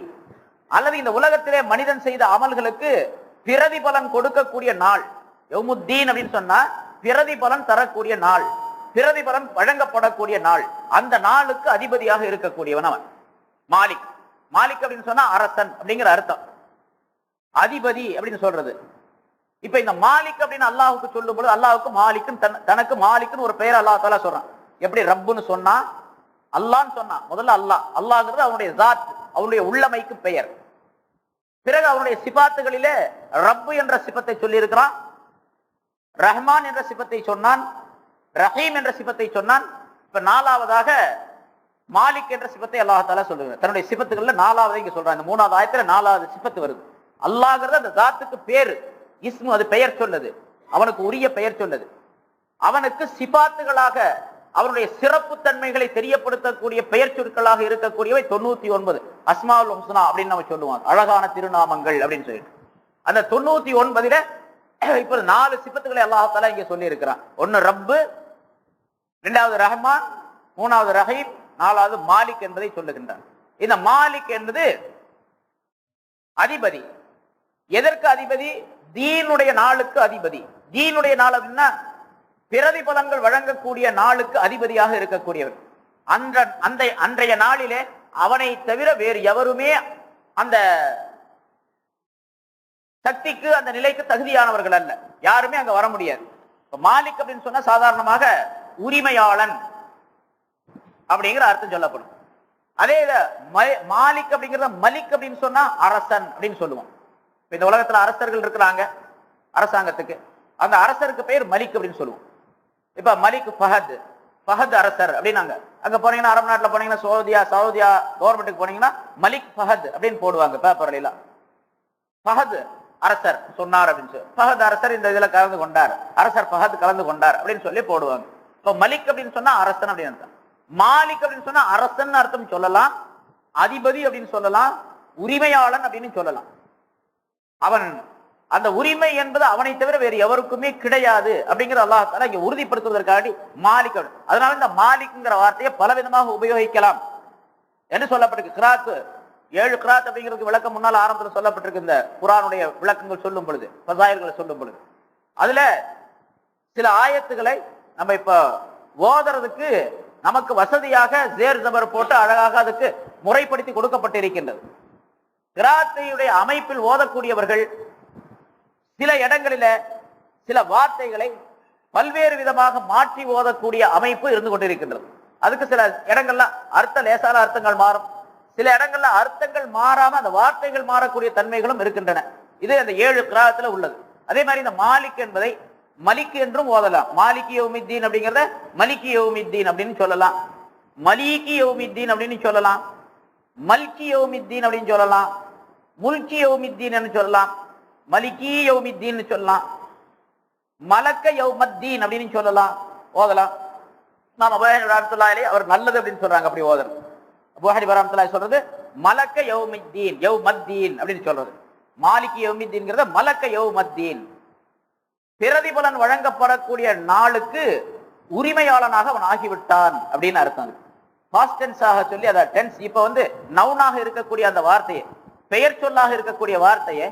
அல்லது இந்த உலகத்திலே மனிதன் செய்த அமல்களுக்கு பிரதிபலன் கொடுக்கக்கூடிய நாள். யௌமுத்தீன் அப்படின்னு சொன்னா பிரதிபலன் தரக்கூடிய நாள், பிரதிபலன் வழங்கப்படக்கூடிய நாள், அந்த நாளுக்கு அதிபதியாக இருக்கக்கூடியவன் அவன் மாலிக். மாலிக் அப்படின்னு சொன்னா அரசன் அப்படிங்கிற அர்த்தம், அதிபதி அப்படின்னு சொல்றது. இப்ப இந்த மாலிக் அப்படின்னு அல்லாஹுக்கு சொல்லும் பொழுது அல்லாஹுக்கு மாலிக்கும் தனக்கு மாலிக்குன்னு ஒரு பெயர் அல்லாஹ் தஆலா சொல்றான். எப்படி ரப்புன்னு சொன்னா, அல்லான்னு சொன்னா, முதல்ல அல்லாஹ், அல்லாஹ்ங்கிறது அவனுடைய ஜாத், அவனுடைய உள்ளமைக்கு பெயர். பிறகு அவனுடைய சிபாத்துகளிலே ரப்பு என்ற சிபத்தை சொல்லி இருக்கிறான், ரஹ்மான் என்ற சிபத்தை சொன்னான், ரஹீம் என்ற சிபத்தை சொன்னான். இப்ப நாலாவதாக மாலிக் என்ற சிபத்தை அல்லாஹ் தஆலா சொல்லுகிறார். தன்னுடைய சிபத்துகள்ல நாலாவது இங்க சொல்றான். இந்த 3வது ஆயத்துல 4வது சிபத்து வருது. அல்லாஹ்ங்கிறது அந்த ஜாத்துக்கு பேரு, இஸ்மு, அது பெயர் சொல்லுது, அவனுக்கு உரிய பெயர் சொல்லுது. அவனுக்கு சிபாத்துகளாக அவனுடைய சிறப்பு தன்மைகளை தெரியப்படுத்தக்கூடிய பெயர் சொற்களாக இருக்கக்கூடியவை 99 அஸ்மாவுல் ஹுஸ்னா அப்படின்னு நம்ம சொல்லுவாங்க, அழகான திருநாமங்கள் அப்படின்னு சொல்லிட்டு. அந்த 99ல இப்ப 4 சிபத்துகளை அல்லாஹ் தஆலா இங்க சொல்லி இருக்கிறான். ஒன்னு ரப்பு, 2வது ரஹ்மான், 3வது ரஹீம், 4வது மாலிக் என்பதை சொல்லுகின்றான். இந்த மாலிக் என்பது அதிபதி. எதற்கு அதிபதி? தீனுடைய நாளுக்கு அதிபதி. தீனுடைய நாள் அப்படின்னா பிரதிபலங்கள் வழங்கக்கூடிய நாளுக்கு அதிபதியாக இருக்கக்கூடியவர். அன்றைய நாளிலே அவனை தவிர வேறு எவருமே அந்த சக்திக்கு, அந்த நிலைக்கு தகுதியானவர்கள் அல்ல, யாருமே அங்க வர முடியாது. மாலிக் அப்படின்னு சொன்னா சாதாரணமாக உரிமையாளன் அப்படிங்கிற அர்த்தம் சொல்லப்படும். அதே மாலிக் அப்படிங்கிறத மலிக் அப்படின்னு சொன்னா அரசன் அப்படின்னு சொல்லுவோம். இந்த உலகத்துல அரசர்கள் இருக்கிறாங்க, அரசாங்கத்துக்கு அந்த அரசருக்கு பெயர் மலிக் அப்படின்னு சொல்லுவோம். இப்ப மலிக் ஃபஹத், ஃபஹத் அரசர் அப்படின்னாங்க. அங்க போனீங்கன்னா, அரபு நாட்டுல போனீங்கன்னா, சவுதியா கவர்மெண்ட்டுக்கு போனீங்கன்னா மலிக் ஃபஹத் அப்படின்னு போடுவாங்க பேப்பர்ல எல்லாம். ஃபஹத் அரசர் சொன்னார் அப்படின்னு சொல்லி, ஃபஹத் அரசர் இந்த இதுல கலந்து கொண்டார், அரசர் ஃபஹத் கலந்து கொண்டார் அப்படின்னு சொல்லி போடுவாங்க. இப்ப மலிக் அப்படின்னு சொன்னா அரசன் அப்படின்னு அர்த்தம். மாலிக் அப்படின்னு சொன்னா அரசன் அர்த்தம் சொல்லலாம், அதிபதி அப்படின்னு சொல்லலாம், உரிமையாளன் அப்படின்னு சொல்லலாம். அவன் அந்த உரிமை என்பது அவனை தவிர வேறு எவருக்குமே கிடையாது அப்படிங்கிற அல்லாஹ் தஆலா இங்க உறுதிப்படுத்துவதற்காக மாலிக். அதனால இந்த மாலிக்ங்கிற வார்த்தையை பல விதமாக உபயோகிக்கலாம் என்று சொல்லப்பட்டிருக்கு. கிராத் 7 கிராத் அப்படிங்கிறது விளக்கம் முன்னால் ஆரம்பத்தில் சொல்லப்பட்டிருக்கு. இந்த குர்ஆனுடைய விளக்கங்கள் சொல்லும் பொழுது, ஃபஸாயில்களை சொல்லும் பொழுது அதுல சில ஆயத்துக்களை நம்ம இப்ப ஓதுறதுக்கு நமக்கு வசதியாக ஜேர் ஜபர் போட்டு அழகாக அதுக்கு முறைப்படுத்தி கொடுக்கப்பட்டிருக்கின்றது. கிராத்தையுடைய அமைப்பில் ஓதக்கூடியவர்கள் சில இடங்களில சில வார்த்தைகளை பல்வேறு விதமாக மாற்றி ஓதக்கூடிய அமைப்பு இருந்து கொண்டிருக்கின்றது. அதுக்கு சில இடங்கள்ல லேசான அர்த்தங்கள் மாறும், சில இடங்கள்ல அர்த்தங்கள் மாறாம அந்த வார்த்தைகள் மாறக்கூடிய தன்மைகளும் இருக்கின்றன. இது அந்த 7 கிராத்துல உள்ளது. அதே மாதிரி இந்த மாலிக் என்பதை மலிக் என்றும் ஓதலாம். மாலிகி யௌமித்தீன் அப்படிங்கிறத மலிகி யௌமித்தீன் அப்படின்னு சொல்லலாம், மலீகி யௌமித்தீன் அப்படின்னு சொல்லலாம், மல்கி யௌமித்தீன் அப்படின்னு சொல்லலாம், முல்கி யௌமித்தீன் சொல்லலாம், மலிகி யௌமித்தீன் சொல்லலாம், மலக்க யௌமத்தீன் அப்படின்னு சொல்லலாம், ஓதலாம். நாம் அபூ ஹனீஃபா ரஹ்மத்துல்லாஹி அலைஹி அவர் நல்லது அப்படின்னு சொல்றாங்க அப்படி ஓதறது. அபூ ஹனீஃபா ரஹ்மத்துல்லாஹி சொல்றது மலக்க யௌமித்தீன் யௌமத்தீன் அப்படின்னு சொல்றது. மாலிகி யௌமித்தீன்ங்கிறத மலக்க யௌமத்தீன். பிரதிபலன் வழங்கப்படக்கூடிய நாளுக்கு உரிமையாளனாக அவன் ஆகிவிட்டான் அப்படின்னு அர்த்தம். பாஸ்ட் டென்ஸாக சொல்லி அத டென்ஸ் இப்ப நவுனாக இருக்கக்கூடிய அந்த வார்த்தையை, பெயர் சொல்லாக இருக்கக்கூடிய வார்த்தையை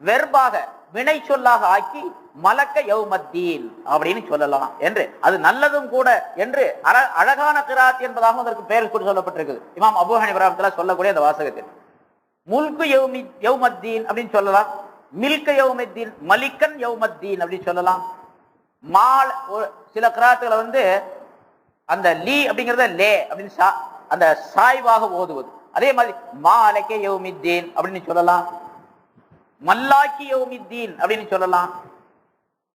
வெர்பாக வினை சொல்லாக ஆக்கி மலக்க யௌமத்தீன் அப்படின்னு சொல்லலாம் என்று, அது நல்லதும் கூட என்று அழகான கிராத் என்பதாக அதற்கு பெயர் கூட சொல்லப்பட்டிருக்குது. இமாம் அபூ ஹனீஃபா ரஹ்மத்துல்லாஹி சொல்லக்கூடிய அந்த வாசகத்தில் முல்கு யௌமத்தீன் அப்படின்னு சொல்லலாம், மில்க யௌமத்தீன் மலிக்கன் யௌமத்தீன் அப்படின்னு சொல்லலாம். சில கிராத்துகளை அந்த லீ அப்படிங்கறத லே அப்படின்னு அந்த சாய்வாக ஓதுவது. அதே மாதிரி மாலக்க யௌமித்தீன் அப்படின்னு சொல்லலாம், மல்லாக்கி யௌமித்தீன் அப்படின்னு சொல்லலாம்.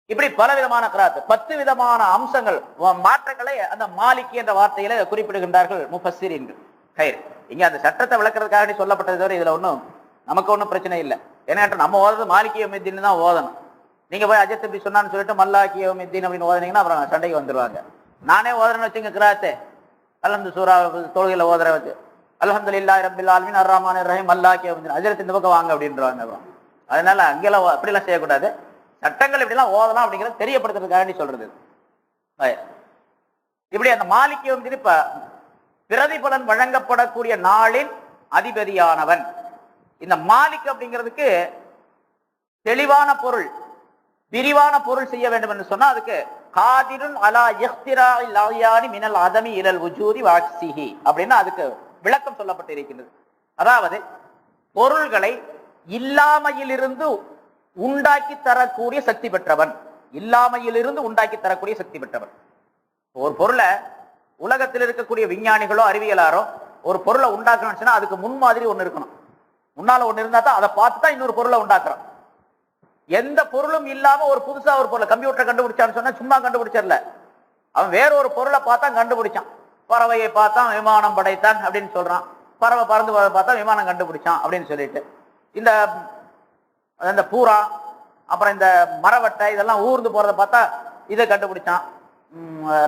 இப்படி பல விதமான கிராத், 10 விதமான அம்சங்கள் மாற்றங்களை அந்த மாலிகி என்ற வார்த்தையில குறிப்பிடுகின்றார்கள் முஃபஸ்ஸிரீன்கள். இங்க அந்த சட்டத்தை விளக்குறதுக்காக சொல்லப்பட்டது தவிர இதுல நமக்கு ஒன்றும் பிரச்சனை இல்லை. ஏன்னா நம்ம ஓதுறது மாலிகி யௌமித்தீன் தான் ஓதணும். நீங்க போய் அஜத் இப்படி சொன்னான்னு சொல்லிட்டு மல்லாக்கி யௌமித்தீன் அப்படின்னு ஓதுனீங்கன்னா அப்புறம் சண்டைக்கு வந்துருவாங்க. நானே ஓதுறேன்னு வச்சுங்க கிராத்தே, அல்ஹம்து சூரா தொழுகையில ஓதுற வச்சு அல்ஹம்துலில்லாஹி ரப்பில் ஆலமீன் அர் ரஹ்மானிர் ரஹீம் மல்லாக்கி யௌமித்தீன் அஜரத் இந்த பக்கம் வாங்க அப்படின்றாங்க. அதனால அங்கெல்லாம் அப்படிலாம் செய்யக்கூடாது. சட்டங்கள் இப்படிலாம் ஓதலாம் அப்படிங்கிறத தெரியப்படுத்துறதுக்காக சொல்றது. இப்படி அந்த மாலிகி யௌமித்தீன் இப்ப பிரதிபலன் வழங்கப்படக்கூடிய நாளின் அதிபதியானவன். இந்த மாலிக் அப்படிங்கிறதுக்கு தெளிவான பொருள், விரிவான பொருள் செய்ய வேண்டும் என்று சொன்னா அதுக்கு காதிருன் அலா இஹ்திராஇல் அஹ்யானி மினல் அதமி இலல் வுஜூதி வஅக்ஸிஹி அப்படின்னு அதுக்கு விளக்கம் சொல்லப்பட்டு இருக்கின்றது. அதாவது பொருள்களை இல்லாமையிலிருந்து உண்டாக்கி தரக்கூடிய சக்தி பெற்றவன், இல்லாமையிலிருந்து உண்டாக்கி தரக்கூடிய சக்தி பெற்றவன். ஒரு பொருளை உலகத்தில் இருக்கக்கூடிய விஞ்ஞானிகளோ அறிவியலாரோ ஒரு பொருளை உண்டாக்கணும்னு அதுக்கு முன்மாதிரி ஒண்ணு இருக்கணும். முன்னால ஒண்ணு இருந்தா தான் அதை பார்த்து தான் இன்னொரு பொருளை உண்டாக்குறோம். எந்த பொருளும் இல்லாம ஒரு புதுசா ஒரு பொருளை கம்ப்யூட்டர் கண்டுபிடிச்சான்னு சொன்னா சும்மா கண்டுபிடிச்சிடல, அவன் வேற ஒரு பொருளை பார்த்தா கண்டுபிடிச்சான். பறவையை பார்த்தான் விமானம் படைத்தான் அப்படின்னு சொல்றான், பறவை பறந்து பார்த்தா விமானம் கண்டுபிடிச்சான் அப்படின்னு சொல்லிட்டு இந்த பூரா அப்புறம் இந்த மரவட்டை இதெல்லாம் ஊர்ந்து போறதை பார்த்தா இதை கண்டுபிடிச்சான்,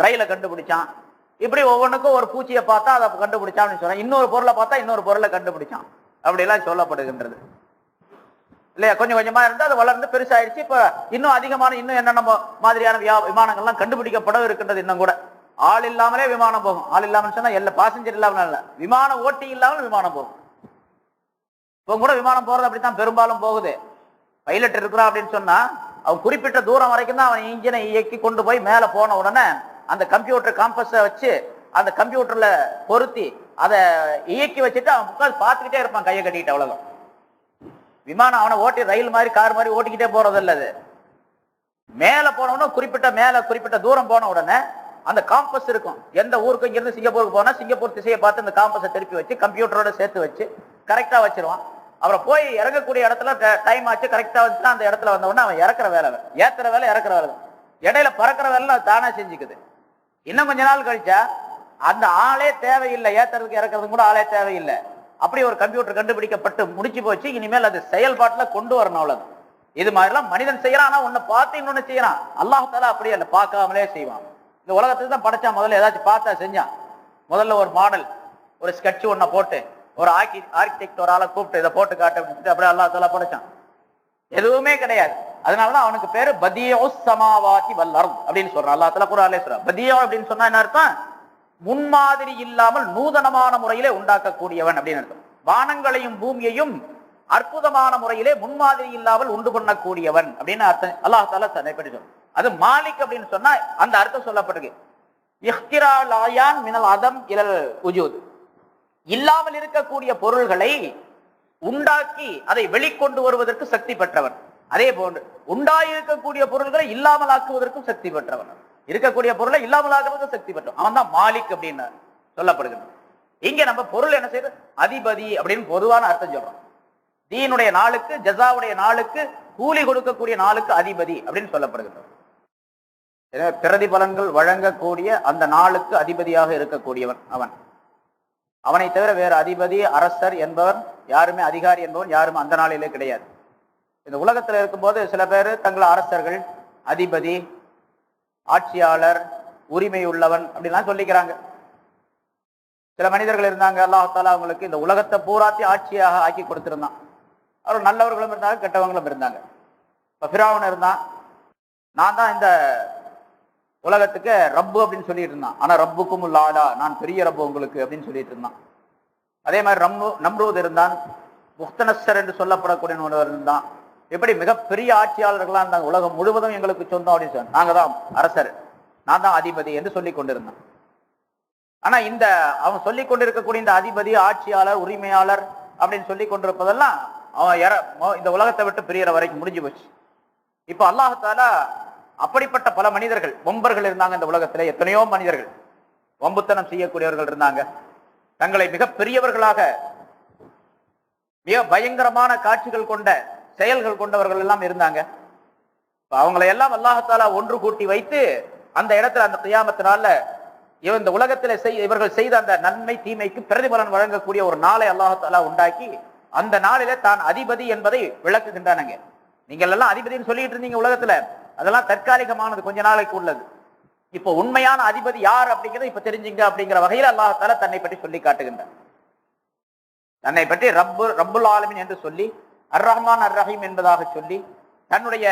ரயில கண்டுபிடிச்சான். இப்படி ஒவ்வொன்றுக்கும் ஒரு பூச்சியை பார்த்தா அதை கண்டுபிடிச்சான் அப்படின்னு சொல்றான். இன்னொரு பொருளை பார்த்தா இன்னொரு பொருளை கண்டுபிடிச்சான் அப்படிலாம் சொல்லப்படுகின்றது இல்லையா. கொஞ்சம் கொஞ்சமா இருந்து அது வளர்ந்து பெருசாயிடுச்சு. இப்ப இன்னும் அதிகமான இன்னும் என்னென்ன மாதிரியான விமானங்கள்லாம் கண்டுபிடிக்கப்பட இருக்கின்றது. இன்னும் கூட ஆள் இல்லாமலே விமானம் போகும். ஆள் இல்லாமல் சொன்னா எல்லா பாசஞ்சர் இல்லாமல் இல்ல, விமானம் ஓட்டி இல்லாமல் விமானம் போகும். இப்போ கூட விமானம் போறது அப்படித்தான் பெரும்பாலும் போகுது. பைலட் இருக்கிறான் அப்படின்னு சொன்னா அவன் குறிப்பிட்ட தூரம் வரைக்கும் தான் அவன் இன்ஜினை இயக்கி கொண்டு போய் மேல போன உடனே அந்த கம்ப்யூட்டர் காம்பஸை வச்சு அந்த கம்ப்யூட்டர்ல பொருத்தி அதை இயக்கி வச்சுட்டு அவன் உட்காந்து பார்த்துக்கிட்டே இருப்பான் கையை கட்டிக்கிட்டு. அவ்வளவுதான். விமானம் அவனை ஓட்டி ரயில் மாதிரி கார் மாதிரி ஓட்டிக்கிட்டே போறது இல்லது. மேல போனவன குறிப்பிட்ட தூரம் போன உடனே அந்த காம்பஸ் இருக்கும். எந்த ஊருக்கு இங்கிருந்து சிங்கப்பூருக்கு போனா சிங்கப்பூர் திசையை பார்த்து அந்த காம்பஸை திருப்பி வச்சு கம்ப்யூட்டரோட சேர்த்து வச்சு கரெக்டா வச்சிருவான். அப்புறம் போய் இறங்கக்கூடிய இடத்துல டைம் ஆச்சு கரெக்டா வந்துச்சுன்னா அந்த இடத்துல வந்த உடனே அவன் இறக்குற வேலை, ஏத்துற வேலை, இறக்குற வேலை, இடையில பறக்கிற வேலை தானா செஞ்சுக்குது. இன்னும் கொஞ்ச நாள் கழிச்சா அந்த ஆளே தேவையில்லை, ஏத்துறதுக்கு இறக்குறதுக்கு கூட ஆளே தேவையில்லை. அப்படி ஒரு கம்ப்யூட்டர் கண்டுபிடிக்கப்பட்டு முடிச்சு போச்சு. இனிமேல் அது செயல்பாட்டுல கொண்டு வரணும். அவ்வளவு. இது மாதிரிலாம் மனிதன் செய்யறான். ஆனா ஒன்னு பார்த்து இன்னொன்னு செய்யறான். அல்லாஹ் தஆலா அப்படியே அல்ல, பார்க்காமலே செய்வான். இந்த உலகத்துக்கு தான் படைச்சான். முதல்ல ஏதாச்சும் பார்த்தா செஞ்சான். முதல்ல ஒரு மாடல், ஒரு ஸ்கெட்ச் ஒன்ன போட்டு ஒரு ஆர்கிடெக்ட் ஒரு ஆளை கூப்பிட்டு இதை போட்டு காட்ட அப்படியே அல்லாஹ் தஆலா படைச்சான். எதுவுமே கிடையாது. அதனாலதான் அவனுக்கு பேரு பதீஉஸ் ஸமாவாதி வல் அர்த் அப்படின்னு சொல்றான். அல்லாஹ் தஆலா குர்ஆன்ல சொல்றான். பதீஉ அப்படின்னு சொன்னா என்ன அர்த்தம்? முன்மாதிரி இல்லாமல் நூதனமான முறையிலே உண்டாக்கக்கூடியவன் அப்படின்னு அர்த்தம். வானங்களையும் பூமியையும் அற்புதமான முறையிலே முன்மாதிரி இல்லாமல் உண்டு பண்ணக்கூடியவன் அப்படின்னு அர்த்தம் அல்லாஹ் தஆலா தன்னை பற்றி சொல்றான். அது மாலிக் அப்படின்னு சொன்னா அந்த அர்த்தம் சொல்லப்பட்டிருக்கு. இஹ்திரால் ஆயான் மினல் அதம் இலல் உஜூத், இல்லாமல் இருக்கக்கூடிய பொருள்களை உண்டாக்கி அதை வெளிக்கொண்டு வருவதற்கு சக்தி பெற்றவன். அதே போன்று உண்டாயிருக்கக்கூடிய பொருள்களை இல்லாமல் ஆக்குவதற்கும் சக்தி பெற்றவன். இருக்கக்கூடிய பொருளை இல்லாமல் ஆக்குவதற்கு சக்தி பெற்றவன், அவன் தான் மாலிக் அப்படின்னு சொல்லப்படுகிறது. இங்க நம்ம பொருள் என்ன செய்யறது, அதிபதி அப்படின்னு பொதுவான அர்த்தம் சொல்றோம். தீனுடைய நாளுக்கு, ஜஸாவுடைய நாளுக்கு, கூலி கொடுக்கக்கூடிய நாளுக்கு அதிபதி அப்படின்னு சொல்லப்படுகிறது. பிரதிபலன்கள் வழங்கக்கூடிய அந்த நாளுக்கு அதிபதியாக இருக்கக்கூடியவன் அவன். அவனை தவிர வேறு அதிபதி, அரசர் என்பவன் யாருமே, அதிகாரி என்பவன் யாருமே அந்த நாளிலே கிடையாது. இந்த உலகத்தில் இருக்கும்போது சில பேர் தங்களை அரசர்கள், அதிபதி, ஆட்சியாளர், உரிமை உள்ளவன் அப்படின்லாம் சொல்லிக்கிறாங்க. சில மனிதர்கள் இருந்தாங்க, அல்லாஹ் தஆலா அவங்களுக்கு இந்த உலகத்தை பூராத்தி ஆட்சியாக ஆக்கி கொடுத்திருந்தான். அவர் நல்லவர்களும் இருந்தாங்க, கெட்டவங்களும் இருந்தாங்க. இப்ப ஃபிரௌன் இருந்தான், நான் தான் இந்த உலகத்துக்கு ரப்பு அப்படின்னு சொல்லிட்டு இருந்தான். ஆனா ரப்புக்கும் ஆலா, நான் பெரிய ரப்பு உங்களுக்கு அப்படின்னு சொல்லிட்டு இருந்தான். அதே மாதிரி நம்ரூத் இருந்தான், முக்தனஸ்ஸர் என்று சொல்லப்படக்கூடிய ஒருவர் இருந்தான். எப்படி மிகப்பெரிய ஆட்சியாளர்களா இருந்தாங்க, உலகம் முழுவதும் எங்களுக்கு சொந்தம் அப்படின்னு சொன்னாங்க. நாங்க தான் அரசர், நான் தான் அதிபதி என்று சொல்லி கொண்டிருந்தான். ஆனா இந்த அவன் சொல்லிக் கொண்டிருக்கக்கூடிய இந்த அதிபதி, ஆட்சியாளர், உரிமையாளர் அப்படின்னு சொல்லி கொண்டிருப்பதெல்லாம் அவன் இந்த உலகத்தை விட்டு பிரியற வரைக்கும் முடிஞ்சு போச்சு. இப்ப அல்லாஹ் தஆலா அப்படிப்பட்ட பல மனிதர்கள், வம்பர்கள் இருந்தாங்க இந்த உலகத்துல. எத்தனையோ மனிதர்கள் வம்புத்தனம் செய்யக்கூடியவர்கள் இருந்தாங்க. தங்களை மிக பெரியவர்களாக, மிக பயங்கரமான காட்சிகள் கொண்ட செயல்கள் கொண்டவர்கள் எல்லாம் இருந்தாங்க. அவங்களை எல்லாம் அல்லாஹ் தஆலா ஒன்று கூட்டி வைத்து அந்த இடத்துல அந்த கியாமத்தினால இந்த உலகத்துல இவர்கள் செய்த அந்த நன்மை தீமைக்கு பிரதிபலன் வழங்கக்கூடிய ஒரு நாளை அல்லாஹ் தஆலா உண்டாக்கி அந்த நாளிலே தான் அதிபதி என்பதை விளக்குகின்றானுங்க. நீங்கள் எல்லாம் அதிபதினு சொல்லிட்டு இருந்தீங்க உலகத்துல, அதெல்லாம் தற்காலிகமானது, கொஞ்ச நாளைக்கு உள்ளது. இப்ப உண்மையான அதிபதி யார் அப்படிங்கிறத இப்ப தெரிஞ்சுங்க அப்படிங்கிற வகையில் அல்லாஹ் தஆலா தன்னை பற்றி சொல்லி காட்டுகின்றார். தன்னை பற்றி ரப்புல் ஆலமீன் என்று சொல்லி, அர் ரஹ்மான் அர் ரஹீம் என்பதாக சொல்லி தன்னுடைய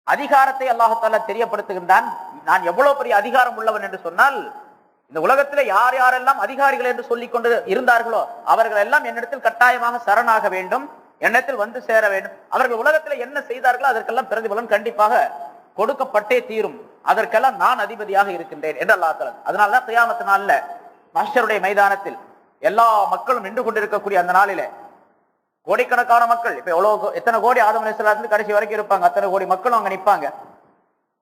அதிகாரத்தை அல்லாஹ் தஆலா தெரியப்படுத்துகின்றான். நான் எவ்வளவு பெரிய அதிகாரம் உள்ளவன் என்று சொன்னால், இந்த உலகத்தில் யார் யாரெல்லாம் அதிகாரிகள் என்று சொல்லிக் கொண்டு இருந்தார்களோ அவர்கள் எல்லாம் என்னிடத்தில் கட்டாயமாக சரணாக வேண்டும், என்னிடத்தில் வந்து சேர வேண்டும். அவர்கள் உலகத்தில் என்ன செய்தார்களோ அதற்கெல்லாம் பிரதிபலன் கண்டிப்பாக கொடுக்கப்பட்டே தீரும். அதற்கெல்லாம் நான் அதிபதியாக இருக்கின்றேன் என்று அல்லாஹ் தஆலா. அதனாலதான் கியாமத் நாள்ல மஹ்ஷருடைய மைதானத்தில் எல்லா மக்களும் நின்று கொண்டிருக்கக்கூடிய அந்த நாளிலே கோடிக்கணக்கான மக்கள், இப்ப எத்தனை கோடி ஆதம் அலைஹிஸ்ஸலாம் இருந்து கடைசி வரைக்கும் இருப்பாங்க, அத்தனை கோடி மக்களும் அங்க நிற்பாங்க.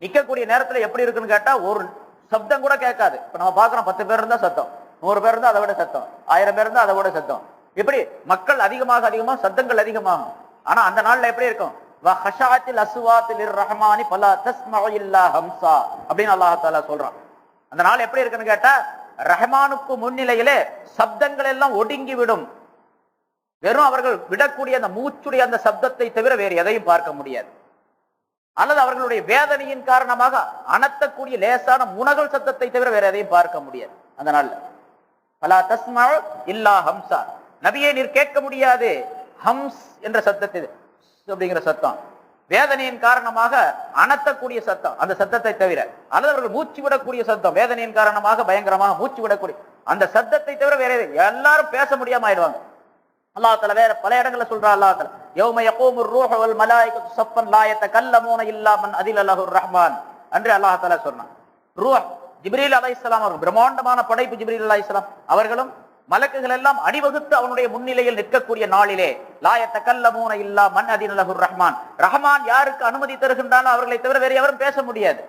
நிக்கக்கூடிய நேரத்துல எப்படி இருக்குன்னு கேட்டா ஒரு சப்தம் கூட கேட்காது. இப்ப நம்ம பாக்குறோம், 10 பேர் இருந்தா சத்தம், 100 பேர் இருந்தா அதை விட சத்தம், 1000 பேர் இருந்தா அதை விட சத்தம். இப்படி மக்கள் அதிகமாக அதிகமாக சத்தங்கள் அதிகமாகும். ஆனா அந்த நாள்ல எப்படி இருக்கும், அப்படின்னு அல்லாஹ் தஆலா சொல்றான். அந்த நாள் எப்படி இருக்குன்னு கேட்டா, ரஹ்மானுக்கு முன்னிலையிலே சப்தங்கள் எல்லாம் ஒடுங்கி விடும். வெறும் அவர்கள் விடக்கூடிய அந்த மூச்சுடைய அந்த சப்தத்தை தவிர வேறு எதையும் பார்க்க முடியாது. அல்லது அவர்களுடைய வேதனையின் காரணமாக அனத்தக்கூடிய லேசான முனகல் சத்தத்தை தவிர வேற எதையும் பார்க்க முடியாது அந்த நாள்ல. பலா தஸ்மஉ இல்லா ஹம்சா, நபியே நீர் கேட்க முடியாது ஹம்ஸ் என்ற சத்தத்தை, அப்படிங்கிற சத்தம், வேதனையின் காரணமாக அனத்தக்கூடிய சத்தம், அந்த சத்தத்தை தவிர, அல்லது அவர்கள் மூச்சு விடக்கூடிய சத்தம், வேதனையின் காரணமாக பயங்கரமாக மூச்சு விடக்கூடிய அந்த சத்தத்தை தவிர வேற எல்லாரும் பேச முடியாம ஆயிடுவாங்க. அல்லாஹ் தஆலா வேற பல இடங்கள்ல சொல்றா. அல்லாஹ் தஆலா யௌம யகூமுர் ரூஹு வல் மலாயிகத்து ஸஃபன் லா யதகல்லமூன இல்லா மன் அதில லஹுர் ரஹ்மான் என்று அல்லாஹ் தஆலா சொன்னான். ரூஹ் ஜிப்ரீல் அலைஹிஸ்ஸலாம் அவர்கள், பிரம்மாண்டமான படைப்பு ஜிப்ரீல் அலைஹிஸ்ஸலாம் அவர்களும் மலக்குகள் எல்லாம் அணிவகுத்து அவனுடைய முன்னிலையில் நிற்கக்கூடிய நாளிலே லா யதகல்லமூன இல்லா மன் அதில லஹுர் ரஹ்மான், ரஹ்மான் யாருக்கு அனுமதி தருகின்றானோ அவர்களை தவிர வேறு எவரும் பேச முடியாது.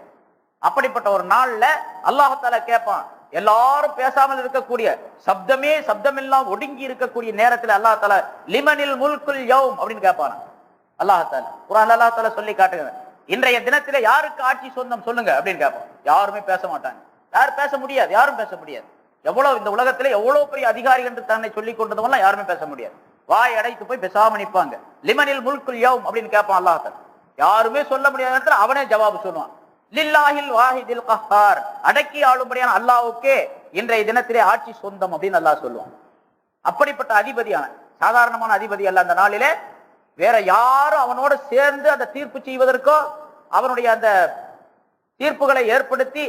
அப்படிப்பட்ட ஒரு நாள்ல அல்லாஹ் தஆலா கேட்பான். எல்லாரும் பேசாமல் இருக்கக்கூடிய, சப்தம் எல்லாம் ஒடுங்கி இருக்கக்கூடிய நேரத்தில் அல்லாஹ் தஆலா லிமனில் முல்குல் யௌம் அப்படின்னு கேட்பானா அல்லாஹ் தஆலா. குர்ஆன்ல அல்லாஹ் தஆலா சொல்லி காட்டுகிறார், இன்றைய தினத்திலே யாருக்கு ஆட்சி சொந்தம் சொல்லுங்க அப்படின்னு கேட்பான். யாருமே பேச மாட்டாங்க, யாரும் பேச முடியாது, யாரும் பேச முடியாது. எவ்வளவு இந்த உலகத்திலே எவ்வளவு பெரிய அதிகாரிகள் என்று தன்னை சொல்லிக் கொண்டதெல்லாம் யாருமே பேச முடியாது. வாய் அடைத்து போய் பேசாம நிற்பாங்க. லிமனில் முல்குல் யௌம் அப்படின்னு கேட்பான் அல்லாஹ் தஆலா. யாருமே சொல்ல முடியாத நேரத்தில் அவனே ஜவாப் சொல்லுவான். லில்லாஹில் வாஹிதில் கஹ்ஹார், அடக்கி ஆளும்படியான அல்லாஹ்வுக்கே இன்றைய தினத்திலே ஆட்சி சொந்தம் அப்படின்னு அல்லாஹ் சொல்லுவான். அப்படிப்பட்ட அதிபதியான, சாதாரணமான அதிபதி அல்ல. அந்த நாளிலே வேற யாரும் அவனோடு சேர்ந்து அந்த தீர்ப்பு செய்வதற்கோ அவனுடைய அந்த தீர்ப்புகளை ஏற்படுத்தி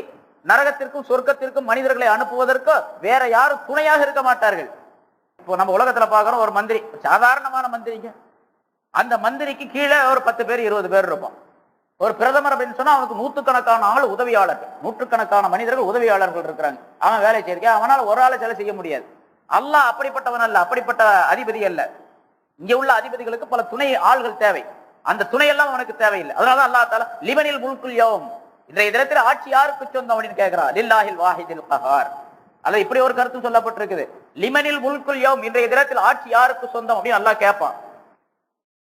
நரகத்திற்கும் சொர்க்கத்திற்கும் மனிதர்களை அனுப்புவதற்கோ வேற யாரும் துணையாக இருக்க மாட்டார்கள். இப்போ நம்ம உலகத்துல பாக்குறோம், ஒரு மந்திரி, சாதாரணமான மந்திரிங்க, அந்த மந்திரிக்கு கீழே ஒரு 10 பேர் 20 பேர் இருப்போம். ஒரு பிரதமர் அப்படின்னு சொன்னா அவனுக்கு நூற்றுக்கணக்கான ஆள் உதவியாளர்கள், நூற்றுக்கணக்கான மனிதர்கள் உதவியாளர்கள் இருக்கிறாங்க. அவன் வேலை செய்ய அவனால ஒரு ஆளை சிலை செய்ய முடியாது. அல்லாஹ் அப்படிப்பட்டவன் அல்ல, அப்படிப்பட்ட அதிபதி அல்ல. இங்க உள்ள அதிபதிகளுக்கு பல துணை ஆள்கள் தேவை. அந்த துணை எல்லாம் அவனுக்கு தேவையில்லை. அதனால அல்லாஹ் தஆலா லிமனில் முல்குல் யௌம், இன்றைய தினத்தில் ஆட்சி யாருக்கு சொந்தம் அப்படின்னு கேட்கிறான். லில்லாஹில் வாஹிதில் கஹார். அல்ல இப்படி ஒரு கருத்து சொல்லப்பட்டிருக்குது. லிமனில் முல்குல் யௌம், இன்றைய தினத்தில் ஆட்சி யாருக்கு சொந்தம் அப்படின்னு அல்லாஹ் கேட்பான்.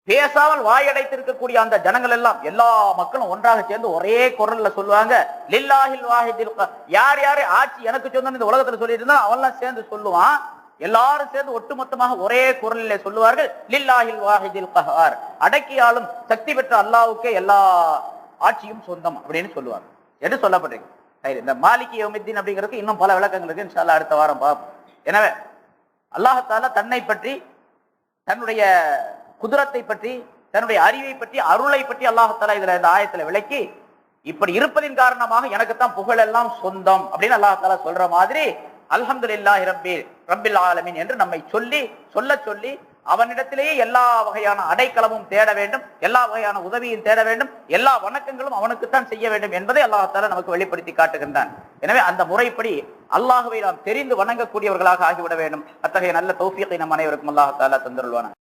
பேசாமல் வாயடைத்திருக்கக்கூடிய அந்த ஜனங்கள் எல்லாம், எல்லா மக்களும் ஒன்றாக சேர்ந்து ஒரே குரல்ல சொல்லுவாங்க, லில்லாஹில் வாஹிதில் கஹார். யார் யாரு ஆட்சி எனக்கு சொந்தம் இந்த உலகத்துல சொல்லிட்டு இருந்தா அவன்லாம் சேர்ந்து சொல்லுவான். எல்லாரும் சேர்ந்து ஒட்டுமொத்தமாக ஒரே குரலிலே சொல்லுவார்கள், லில்லாஹில் வாஹிதில் கஹார். அடக்கியாலும் சக்தி பெற்ற அல்லாஹ்வுக்கே எல்லா ஆட்சியும் சொந்தம் அப்படின்னு சொல்லுவாங்க என்று சொல்லப்பட்டிருக்கு. இந்த மாலிகி யௌமித்தீன் அப்படிங்கிறதுக்கு இன்னும் பல விளக்கங்கள் இருக்கு. இன்ஷா அல்லாஹ் அடுத்த வாரம் பார்ப்போம். எனவே அல்லாஹ் தஆலா தன்னை பற்றி, தன்னுடைய குதிரத்தை பற்றி, தன்னுடைய அறிவை பற்றி, அருளை பற்றி அல்லாஹ் தஆலா இதுல இந்த ஆயத்துல விளக்கி, இப்படி இருப்பதின் காரணமாக எனக்குத்தான் புகழ் எல்லாம் சொந்தம் அப்படின்னு அல்லாஹ் தஆலா சொல்ற மாதிரி அல்ஹம்துலில்லாஹி ரப்பில் ஆலமீன் என்று நம்மை சொல்லி அவனிடத்திலேயே எல்லா வகையான அடைக்கலமும் தேட வேண்டும், எல்லா வகையான உதவியும் தேட வேண்டும், எல்லா வணக்கங்களும் அவனுக்குத்தான் செய்ய வேண்டும் என்பதை அல்லாஹ் தஆலா நமக்கு வெளிப்படுத்தி காட்டுகின்றான். எனவே அந்த முறைப்படி அல்லாஹ்வை நாம் தெரிந்து வணங்கக்கூடியவர்களாக ஆகிவிட வேண்டும். அத்தகைய நல்ல தௌஃபீகை நம் அனைவருக்கும் அல்லாஹ் தஆலா தந்தருள்வானாக.